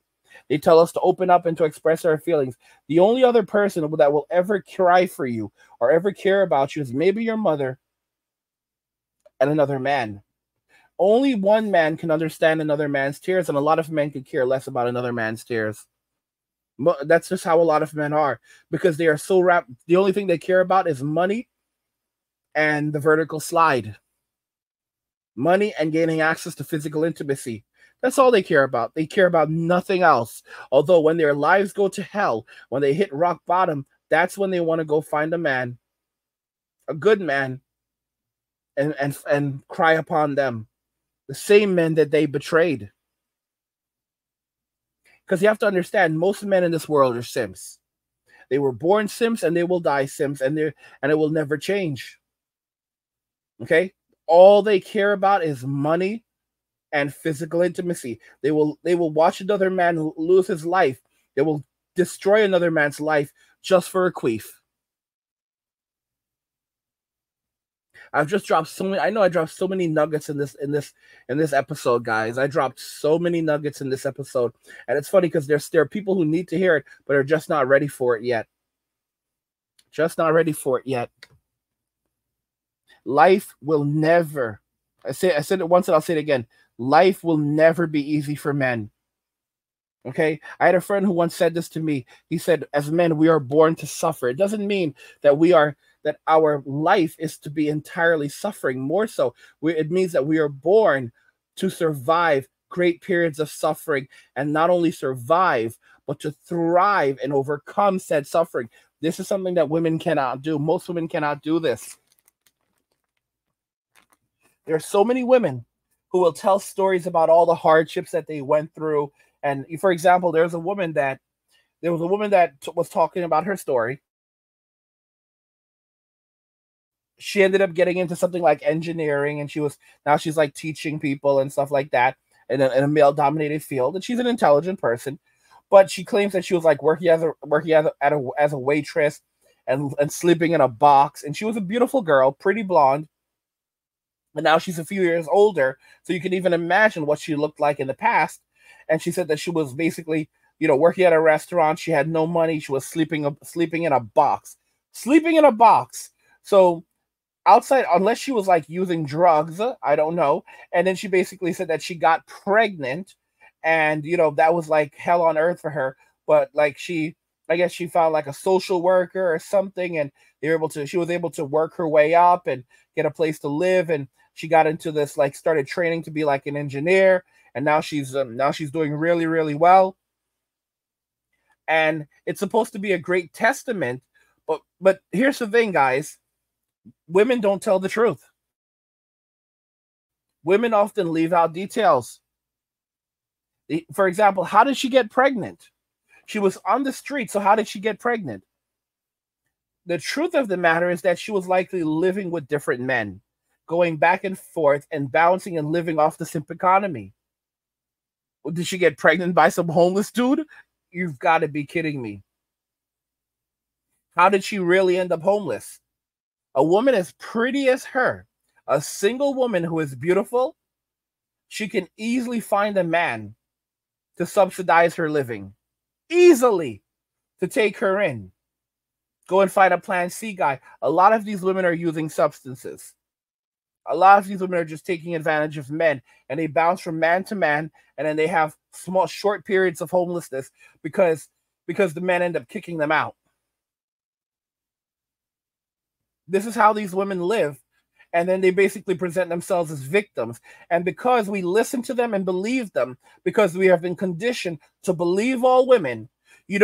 They tell us to open up and to express our feelings. The only other person that will ever cry for you or ever care about you is maybe your mother and another man. Only one man can understand another man's tears, and a lot of men could care less about another man's tears. That's just how a lot of men are, because they are so wrapped. The only thing they care about is money and the vertical slide. Money and gaining access to physical intimacy. That's all they care about. They care about nothing else. Although when their lives go to hell, when they hit rock bottom, that's when they want to go find a man, a good man, and cry upon them. The same men that they betrayed. Because you have to understand, most men in this world are simps. They were born simps and they will die simps, and it will never change. Okay? All they care about is money and physical intimacy. They will watch another man lose his life. They will destroy another man's life just for a queef. I've just dropped so many. I know I dropped so many nuggets in this episode, guys. I dropped so many nuggets in this episode, and it's funny because there are people who need to hear it, but are just not ready for it yet. Just not ready for it yet. Life will never. I said it once, and I'll say it again. Life will never be easy for men. Okay? I had a friend who once said this to me. He said, as men, we are born to suffer. It doesn't mean that that our life is to be entirely suffering. More so, it means that we are born to survive great periods of suffering, and not only survive, but to thrive and overcome said suffering. This is something that women cannot do. Most women cannot do this. There are so many women who will tell stories about all the hardships that they went through. And for example, there was a woman that was talking about her story. She ended up getting into something like engineering, and now she's like teaching people and stuff like that in a male-dominated field. And she's an intelligent person, but she claims that she was like working as a waitress and sleeping in a box. And she was a beautiful girl, pretty blonde. And now she's a few years older, so you can even imagine what she looked like in the past. And she said that she was basically, working at a restaurant. She had no money. She was sleeping in a box. Sleeping in a box. So outside, unless she was like using drugs, I don't know. And then she basically said that she got pregnant, and that was like hell on earth for her. But like I guess she found like a social worker or something, and she was able to work her way up and get a place to live. And she got into this, like started training to be like an engineer. and now she's doing really, really well. And it's supposed to be a great testament, but here's the thing, guys. Women don't tell the truth. Women often leave out details. For example, how did she get pregnant? She was on the street, so how did she get pregnant? The truth of the matter is that she was likely living with different men, going back and forth and bouncing and living off the simp economy. Did she get pregnant by some homeless dude? You've got to be kidding me. How did she really end up homeless? A woman as pretty as her, a single woman who is beautiful, she can easily find a man to subsidize her living. Easily to take her in. Go and find a Plan C guy. A lot of these women are using substances. A lot of these women are just taking advantage of men, and they bounce from man to man, and then they have short periods of homelessness because the men end up kicking them out. This is how these women live, and then they basically present themselves as victims. And because we listen to them and believe them, because we have been conditioned to believe all women, you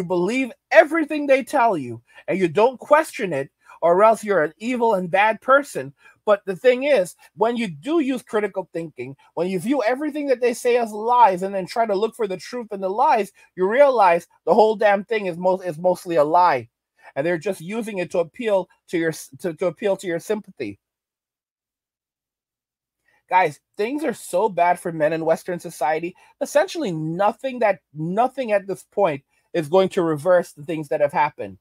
believe everything they tell you, and you don't question it, or else you're an evil and bad person. But the thing is, when you do use critical thinking, when you view everything that they say as lies and then try to look for the truth in the lies, you realize the whole damn thing is mostly a lie, and they're just using it to appeal to your sympathy. Guys, things are so bad for men in Western society. Essentially, nothing at this point is going to reverse the things that have happened.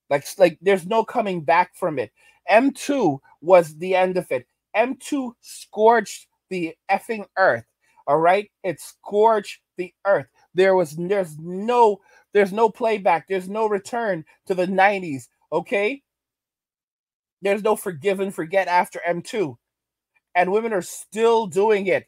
Like there's no coming back from it. M2 was the end of it. M2 scorched the effing earth. All right, it scorched the earth. There's no playback. There's no return to the 90s. Okay, there's no forgive and forget after M2. And women are still doing it.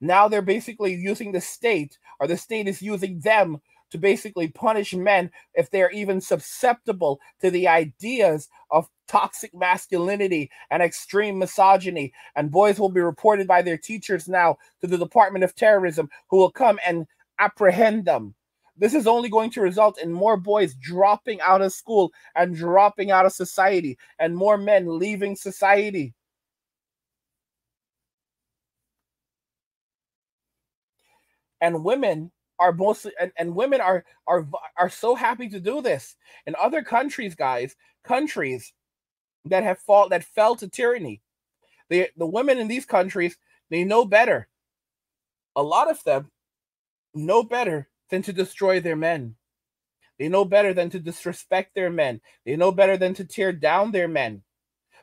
Now they're basically using the state, or the state is using them to basically punish men if they're even susceptible to the ideas of toxic masculinity and extreme misogyny. And boys will be reported by their teachers now to the Department of Terrorism, who will come and apprehend them. This is only going to result in more boys dropping out of school and dropping out of society, and more men leaving society. And women are mostly, and women are so happy to do this. In other countries, guys, countries that fell to tyranny, the women in these countries, they know better. A lot of them know better than to destroy their men. They know better than to disrespect their men. They know better than to tear down their men,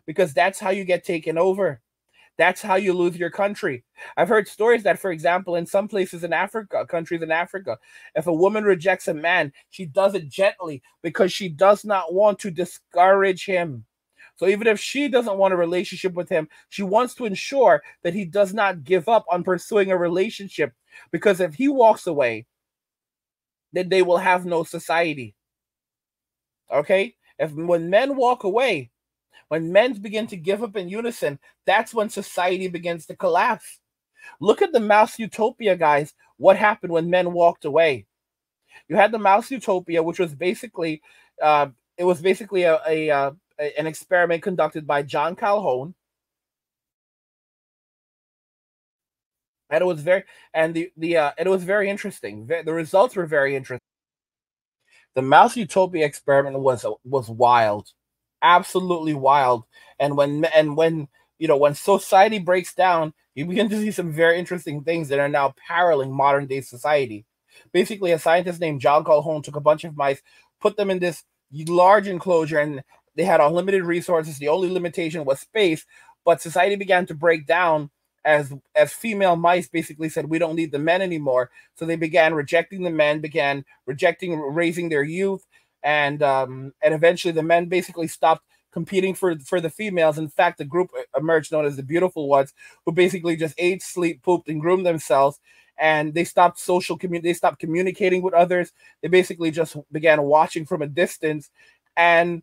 because that's how you get taken over. That's how you lose your country. I've heard stories that, for example, in some places in Africa, countries in Africa, if a woman rejects a man, she does it gently because she does not want to discourage him. So even if she doesn't want a relationship with him, she wants to ensure that he does not give up on pursuing a relationship, because if he walks away, then they will have no society. Okay? When men walk away, when men begin to give up in unison, that's when society begins to collapse. Look at the Mouse Utopia, guys. What happened when men walked away? You had the Mouse Utopia, which was basically an experiment conducted by John Calhoun, and it was very interesting. The results were very interesting. The Mouse Utopia experiment was wild. Absolutely wild. And when society breaks down, you begin to see some very interesting things that are now paralleling modern day society. Basically, a scientist named John Calhoun took a bunch of mice, put them in this large enclosure, and they had unlimited resources. The only limitation was space, but society began to break down as female mice basically said, we don't need the men anymore. So they began rejecting the men, began rejecting raising their youth, and eventually the men basically stopped competing for the females. In fact, the group emerged known as the beautiful ones, who basically just ate, sleep, pooped, and groomed themselves. And they stopped they stopped communicating with others. They basically just began watching from a distance. And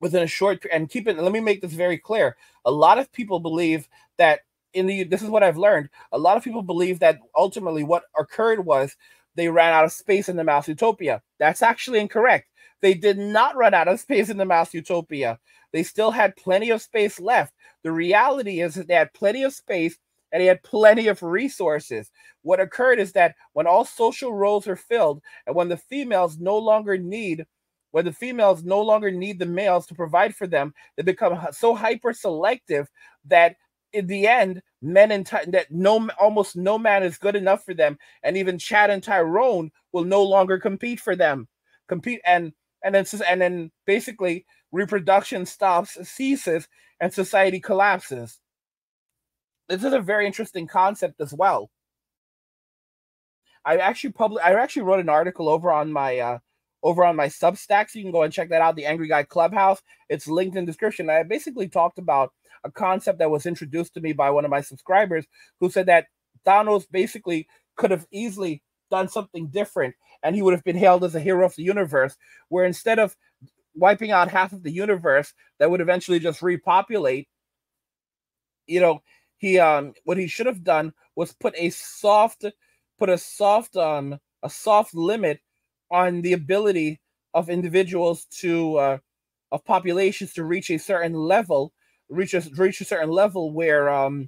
within a short, let me make this very clear. A lot of people believe that this is what I've learned. A lot of people believe that ultimately what occurred was they ran out of space in the Mouse Utopia. That's actually incorrect. They did not run out of space in the Mouse Utopia. They still had plenty of space left. The reality is that they had plenty of space and they had plenty of resources. What occurred is that when all social roles are filled and when the females no longer need the males to provide for them, they become so hyper selective that in the end, almost no man is good enough for them, and even Chad and Tyrone will no longer compete for them. And then basically reproduction ceases, and society collapses. This is a very interesting concept as well. I actually wrote an article over on my Substack, so you can go and check that out, the Angry Guy Clubhouse. It's linked in the description. I basically talked about a concept that was introduced to me by one of my subscribers who said that Thanos basically could have easily done something different and he would have been hailed as a hero of the universe, where instead of wiping out half of the universe that would eventually just repopulate, what he should have done was put a soft limit on the ability of individuals of populations to reach a certain level where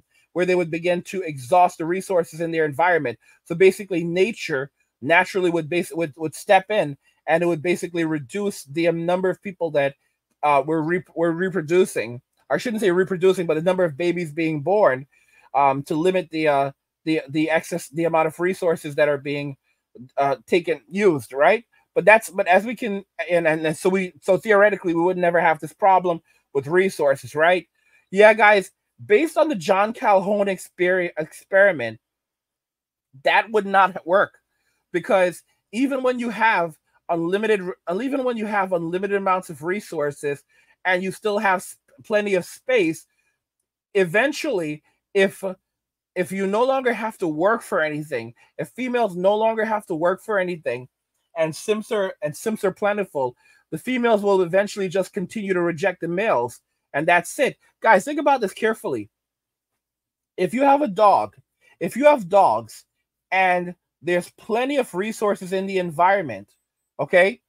they would begin to exhaust the resources in their environment. So basically, nature naturally would step in, and it would basically reduce the number of people that were reproducing. I shouldn't say reproducing, but the number of babies being born, to limit the amount of resources that are being used, right? So theoretically we would never have this problem with resources, right? Yeah, guys, based on the John Calhoun experiment, that would not work, because even when you have unlimited amounts of resources and you still have plenty of space, eventually, if you no longer have to work for anything, if females no longer have to work for anything, and simps are plentiful, the females will eventually just continue to reject the males, and that's it. Guys, think about this carefully. If you have dogs, and there's plenty of resources in the environment, okay?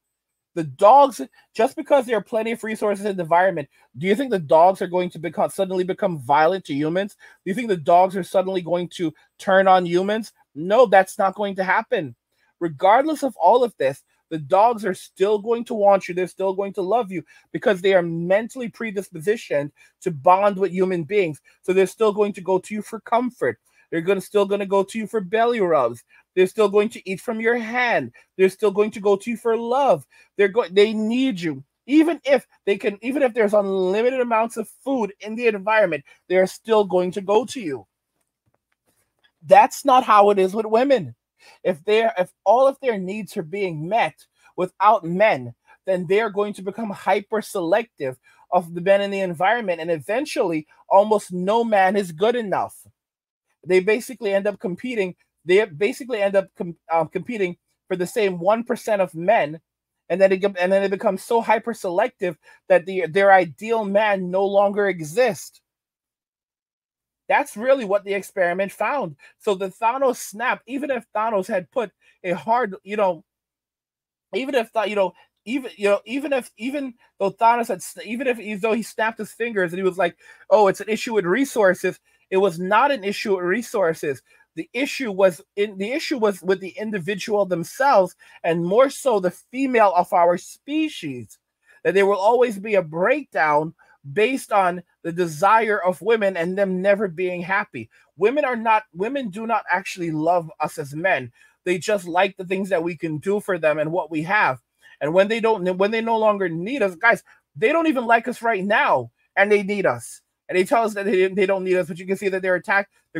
The dogs, just because there are plenty of resources in the environment, do you think the dogs are going to suddenly become violent to humans? Do you think the dogs are suddenly going to turn on humans? No, that's not going to happen. Regardless of all of this, the dogs are still going to want you. They're still going to love you because they are mentally predispositioned to bond with human beings. So they're still going to go to you for comfort. They're still going to go to you for belly rubs. They're still going to eat from your hand. They're still going to go to you for love. They need you. Even if there's unlimited amounts of food in the environment, they're still going to go to you. That's not how it is with women. If all of their needs are being met without men, then they're going to become hyper selective of the men in the environment, and eventually almost no man is good enough. They basically end up competing. They basically end up competing for the same 1% of men, and then it becomes so hyper selective that their ideal man no longer exists. That's really what the experiment found. So the Thanos snap, even if Thanos had put a hard, even though he snapped his fingers and he was like, oh, it's an issue with resources. It was not an issue with resources. The issue was with the individual themselves, and more so the female of our species. That there will always be a breakdown based on the desire of women and them never being happy. Women do not actually love us as men. They just like the things that we can do for them and what we have. And when they no longer need us, guys, they don't even like us right now, and they need us. And they tell us that they don't need us, but you can see that they're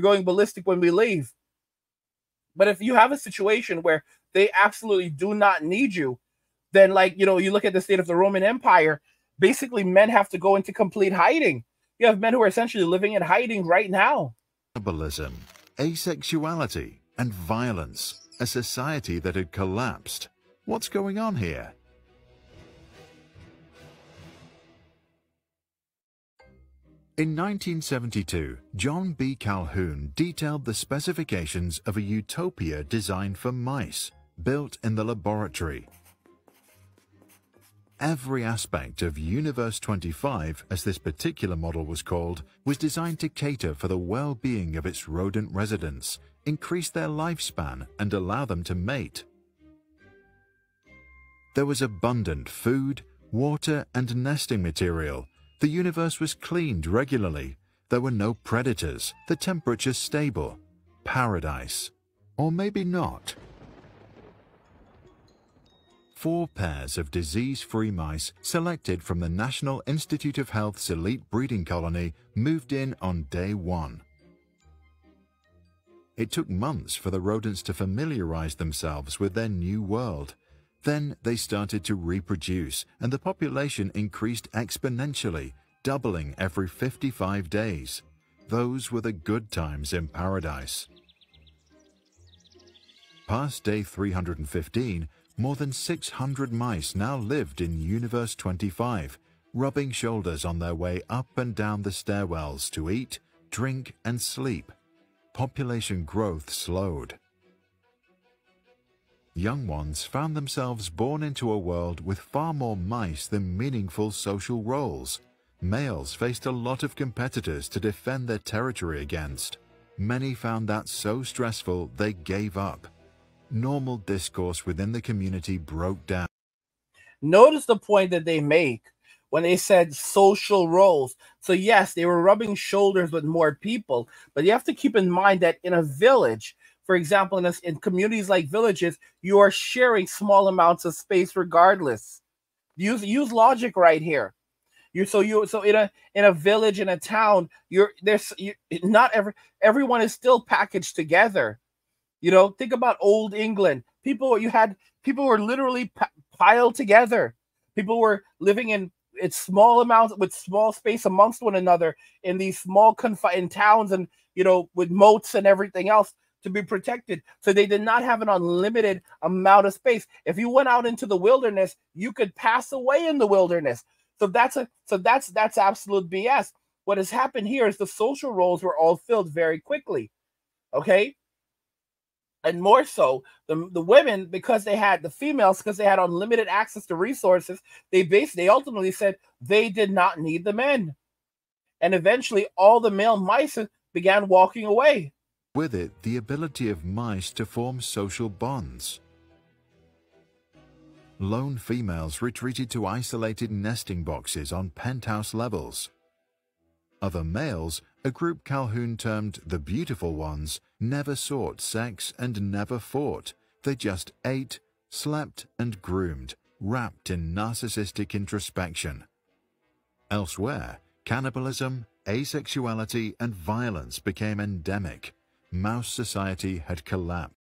going ballistic when we leave. But if you have a situation where they absolutely do not need you, then you look at the state of the Roman Empire, basically men have to go into complete hiding. You have men who are essentially living in hiding right now. Cannibalism, asexuality, and violence, a society that had collapsed. What's going on here? In 1972, John B. Calhoun detailed the specifications of a utopia designed for mice, built in the laboratory. Every aspect of Universe 25, as this particular model was called, was designed to cater for the well-being of its rodent residents, increase their lifespan, and allow them to mate. There was abundant food, water, and nesting material. The universe was cleaned regularly. There were no predators, the temperature stable. Paradise. Or maybe not. 4 pairs of disease-free mice selected from the National Institute of Health's elite breeding colony moved in on day 1. It took months for the rodents to familiarize themselves with their new world. Then they started to reproduce, and the population increased exponentially, doubling every 55 days. Those were the good times in paradise. Past day 315, more than 600 mice now lived in Universe 25, rubbing shoulders on their way up and down the stairwells to eat, drink, and sleep. Population growth slowed. Young ones found themselves born into a world with far more mice than meaningful social roles. Males faced a lot of competitors to defend their territory against. Many found that so stressful they gave up. Normal discourse within the community broke down. Notice the point that they make when they said social roles. So yes, they were rubbing shoulders with more people, but you have to keep in mind that in a village, for example, in communities like villages, you are sharing small amounts of space regardless. Use logic right here. So in a village, in a town, everyone is still packaged together. You know, think about old England. People were literally piled together. People were living in small amounts with small space amongst one another in these small confined towns, and with moats and everything else to be protected. So they did not have an unlimited amount of space. If you went out into the wilderness, you could pass away in the wilderness. So that's absolute BS. What has happened here is the social roles were all filled very quickly. Okay? And more so, the women, because they had unlimited access to resources, they ultimately said they did not need the men. And eventually all the male mice began walking away. With it, the ability of mice to form social bonds. Lone females retreated to isolated nesting boxes on penthouse levels. Other males, a group Calhoun termed the beautiful ones, never sought sex and never fought. They just ate, slept, and groomed, wrapped in narcissistic introspection. Elsewhere, cannibalism, asexuality, and violence became endemic. Mouse society had collapsed.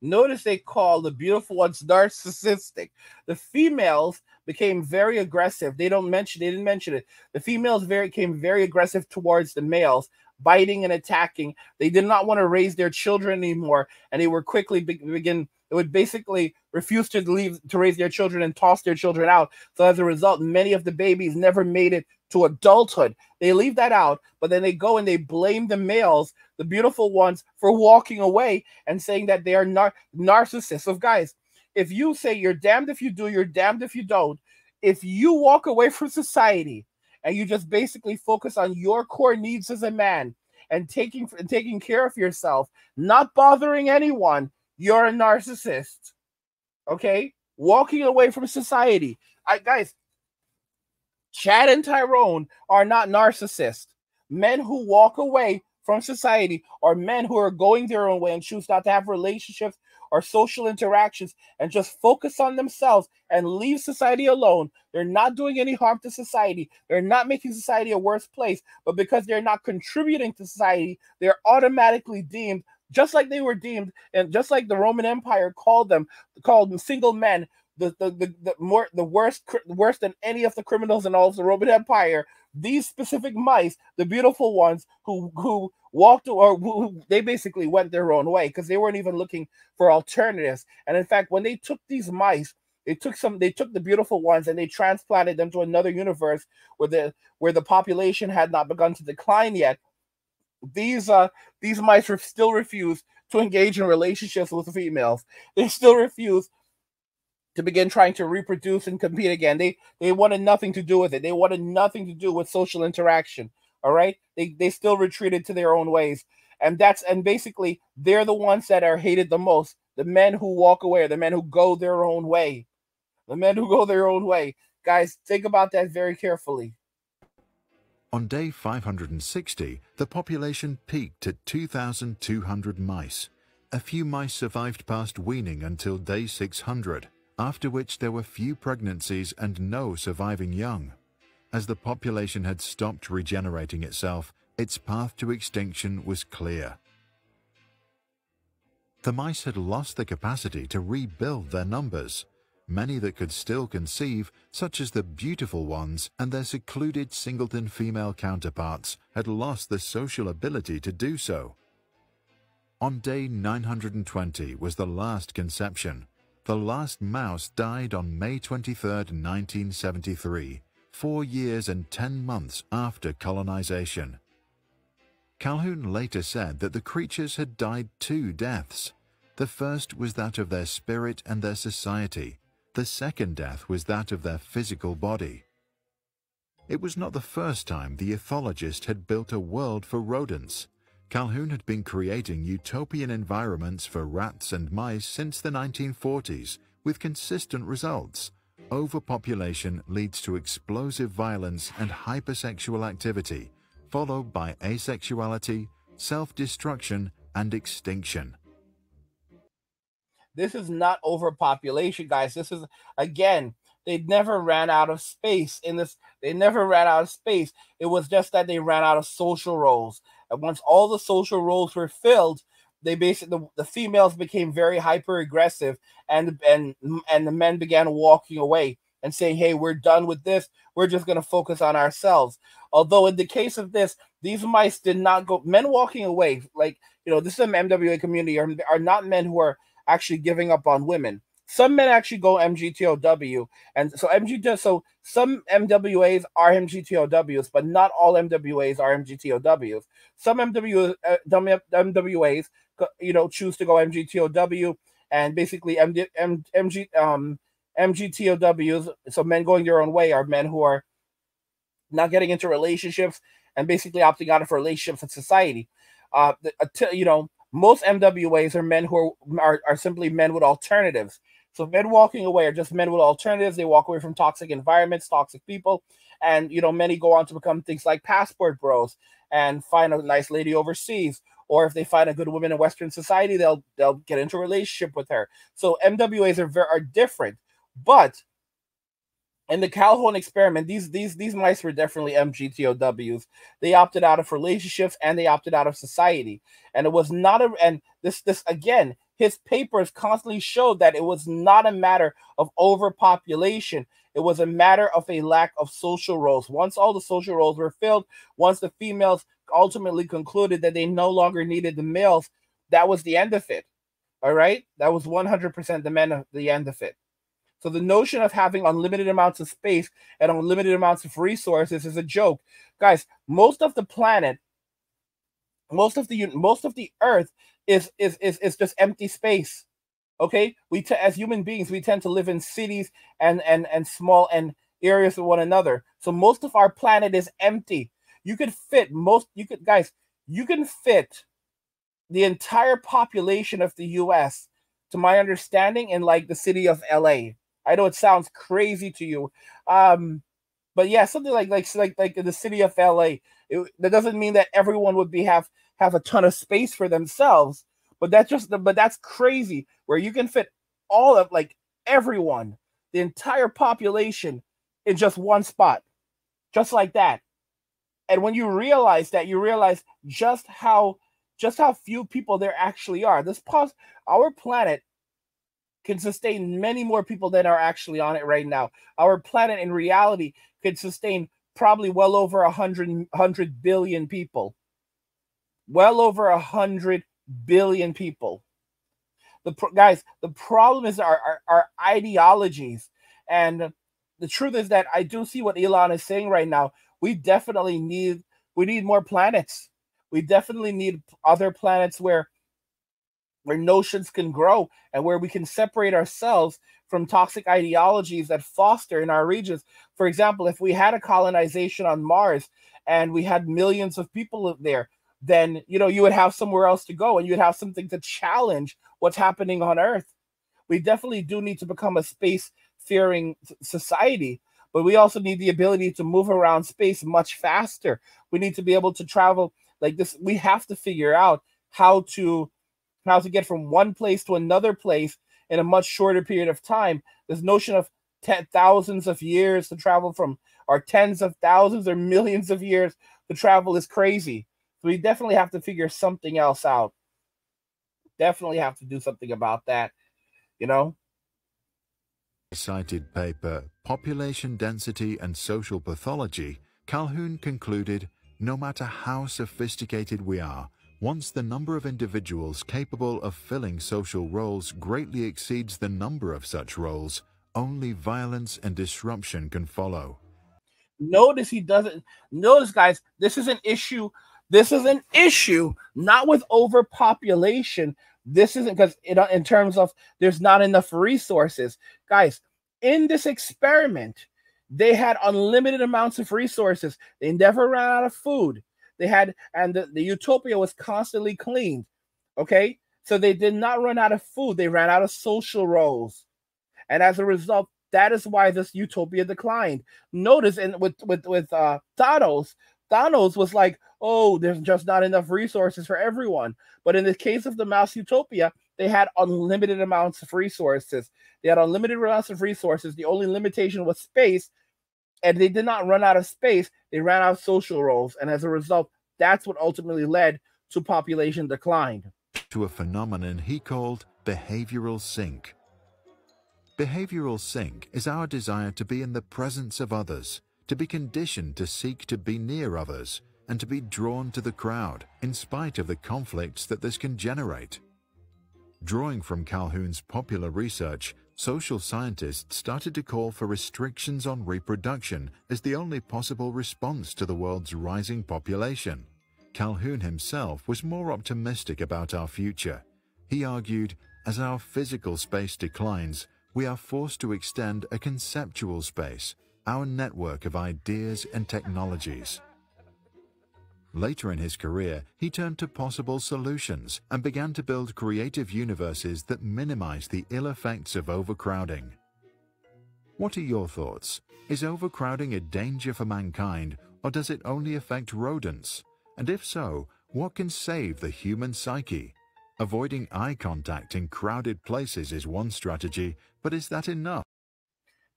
Notice they call the beautiful ones narcissistic. The females became very aggressive. They didn't mention it. The females became very aggressive towards the males, biting and attacking. They did not want to raise their children anymore, and they were quickly they would basically refuse to raise their children and toss their children out. So as a result, many of the babies never made it to adulthood. They leave that out, but then they go and they blame the males, the beautiful ones, for walking away and saying that they are narcissists. So guys, if you say you're damned if you do, you're damned if you don't, if you walk away from society and you just basically focus on your core needs as a man and taking care of yourself, not bothering anyone, you're a narcissist. Okay? Walking away from society. Guys, Chad and Tyrone are not narcissists. Men who walk away from society are men who are going their own way and choose not to have relationships or social interactions and just focus on themselves and leave society alone. They're not doing any harm to society. They're not making society a worse place, but because they're not contributing to society, they're automatically deemed, just like they were deemed, and just like the Roman Empire called them single men, worse than any of the criminals in all of the Roman Empire. These specific mice, the beautiful ones who walked, or who they basically went their own way because they weren't even looking for alternatives. And in fact, when they took these mice They took the beautiful ones and they transplanted them to another universe where the population had not begun to decline yet. These mice still refuse to engage in relationships with the females. They still refuse to begin trying to reproduce and compete again. They wanted nothing to do with it. They wanted nothing to do with social interaction. All right? They still retreated to their own ways. And basically they're the ones that are hated the most. The men who walk away, the men who go their own way. The men who go their own way. Guys, think about that very carefully. On day 560, the population peaked at 2,200 mice. A few mice survived past weaning until day 600, after which there were few pregnancies and no surviving young. As the population had stopped regenerating itself, its path to extinction was clear. The mice had lost the capacity to rebuild their numbers. Many that could still conceive, such as the beautiful ones and their secluded singleton female counterparts, had lost the social ability to do so. On day 920 was the last conception. The last mouse died on May 23, 1973, 4 years and 10 months after colonization. Calhoun later said that the creatures had died 2 deaths. The first was that of their spirit and their society. The second death was that of their physical body. It was not the first time the ethologist had built a world for rodents. Calhoun had been creating utopian environments for rats and mice since the 1940s, with consistent results. Overpopulation leads to explosive violence and hypersexual activity, followed by asexuality, self-destruction, and extinction. This is not overpopulation, guys. This is, again, they never ran out of space in this. They never ran out of space. It was just that they ran out of social roles. And once all the social roles were filled, they basically, the females became very hyper aggressive, and the men began walking away and saying, hey, we're done with this. We're just going to focus on ourselves. Although in the case of this, these mice did not go, men walking away, like, this is an MWA community, are not men who are actually giving up on women. Some men actually go MGTOW, and so some MWAs are MGTOWs, but not all MWAs are MGTOWs. Some MWAs, choose to go MGTOW, and basically MGTOWs, so men going their own way, are men who are not getting into relationships and basically opting out of relationships in society. Most MWAs are men who are simply men with alternatives. So men walking away are just men with alternatives. They walk away from toxic environments, toxic people, and many go on to become things like passport bros and find a nice lady overseas. Or if they find a good woman in Western society, they'll get into a relationship with her. So MWAs are different, but in the Calhoun experiment, these mice were definitely MGTOWs. They opted out of relationships and they opted out of society. And it was not this again, his papers constantly showed that it was not a matter of overpopulation. It was a matter of a lack of social roles. Once all the social roles were filled, once the females ultimately concluded that they no longer needed the males, that was the end of it. All right? That was 100% the end of it. So the notion of having unlimited amounts of space and unlimited amounts of resources is a joke. Guys, most of the planet, most of the earth is just empty space. Okay? As human beings, we tend to live in cities and small and areas with one another. So most of our planet is empty. You can fit the entire population of the US, to my understanding, in like the city of LA. I know it sounds crazy to you, but yeah, something like in the city of LA. That doesn't mean that everyone would have a ton of space for themselves, but that's crazy. Where you can fit all of everyone, the entire population, in just one spot, just like that. And when you realize that, you realize just how few people there actually are. Our planet can sustain many more people than are actually on it right now. Our planet in reality could sustain probably well over 100 billion people. Well over 100 billion people. Guys, the problem is our ideologies. And the truth is that I do see what Elon is saying right now. We need more planets. We definitely need other planets where notions can grow and where we can separate ourselves from toxic ideologies that foster in our regions. For example, if we had a colonization on Mars and we had millions of people there, then you would have somewhere else to go and you'd have something to challenge what's happening on Earth. We definitely do need to become a space-faring society, but we also need the ability to move around space much faster. We need to be able to travel like this. We have to figure out how to get from one place to another place in a much shorter period of time. This notion of thousands of years to travel from, or tens of thousands or millions of years to travel is crazy. So we definitely have to figure something else out. Definitely have to do something about that, Cited paper, Population Density and Social Pathology, Calhoun concluded, no matter how sophisticated we are, once the number of individuals capable of filling social roles greatly exceeds the number of such roles, only violence and disruption can follow. Notice he doesn't. Notice, guys, this is an issue. This is an issue not with overpopulation. This isn't because in terms of there's not enough resources. Guys, in this experiment, they had unlimited amounts of resources. They never ran out of food. They had, and the utopia was constantly cleaned. Okay, so they did not run out of food. They ran out of social roles, and as a result, that is why this utopia declined. Notice, and with Thanos was like, oh, there's just not enough resources for everyone. But in the case of the Mouse Utopia, they had unlimited amounts of resources. They had unlimited amounts of resources. The only limitation was space. And they did not run out of space. They ran out of social roles. And as a result, that's what ultimately led to population decline. To a phenomenon he called behavioral sync. Behavioral sync is our desire to be in the presence of others, to be conditioned to seek to be near others, and to be drawn to the crowd, in spite of the conflicts that this can generate. Drawing from Calhoun's popular research, social scientists started to call for restrictions on reproduction as the only possible response to the world's rising population. Calhoun himself was more optimistic about our future. He argued, as our physical space declines, we are forced to extend a conceptual space, our network of ideas and technologies. Later in his career, he turned to possible solutions and began to build creative universes that minimize the ill effects of overcrowding. What are your thoughts? Is overcrowding a danger for mankind, or does it only affect rodents? And if so, what can save the human psyche? Avoiding eye contact in crowded places is one strategy, but is that enough?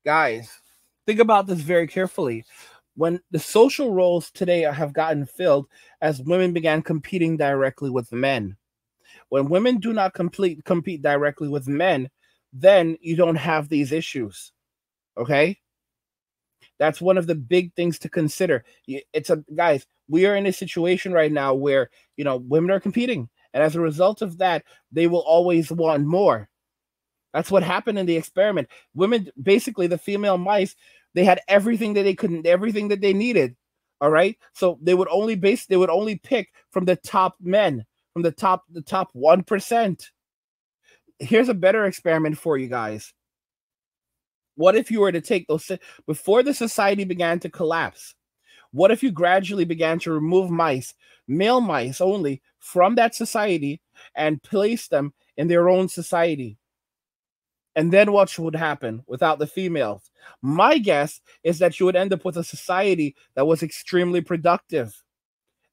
Guys, think about this very carefully. When the social roles today have gotten filled as women began competing directly with men. When women do not compete directly with men, then you don't have these issues. Okay? That's one of the big things to consider. Guys, we are in a situation right now where, women are competing. And as a result of that, they will always want more. That's what happened in the experiment. Women, basically the female mice, they had everything that they needed. All right. So they would only pick from the top men, from the top 1%. Here's a better experiment for you guys. What if you were to take those, before the society began to collapse, what if you gradually began to remove mice, male mice only, from that society and place them in their own society? And then what would happen without the females? My guess is that you would end up with a society that was extremely productive.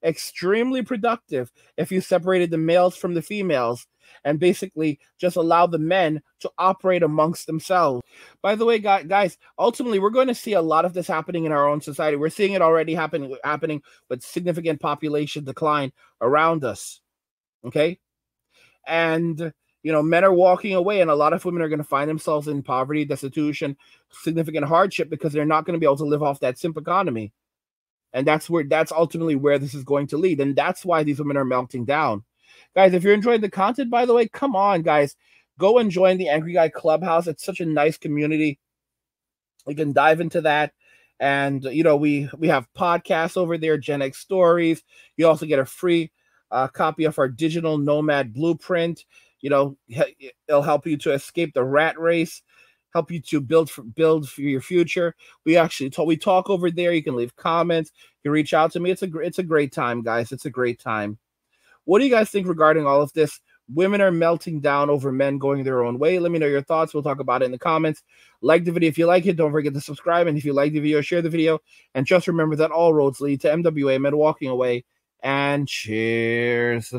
Extremely productive if you separated the males from the females and basically just allow the men to operate amongst themselves. By the way, guys, ultimately, we're going to see a lot of this happening in our own society. We're seeing it already happening with significant population decline around us. Okay? And men are walking away, and a lot of women are going to find themselves in poverty, destitution, significant hardship because they're not going to be able to live off that simp economy. And that's ultimately where this is going to lead. And that's why these women are melting down. Guys, if you're enjoying the content, by the way, come on, guys. Go and join the Angry Guy Clubhouse. It's such a nice community. You can dive into that. And, you know, we have podcasts over there, Gen X Stories. You also get a free copy of our digital nomad blueprint. You know, it'll help you to escape the rat race, help you to build for your future. We talk over there. You can leave comments. You can reach out to me. It's a great time, guys. It's a great time. What do you guys think regarding all of this? Women are melting down over men going their own way. Let me know your thoughts. We'll talk about it in the comments. Like the video if you like it. Don't forget to subscribe. And if you like the video, share the video. And just remember that all roads lead to MWA, men walking away. And cheers.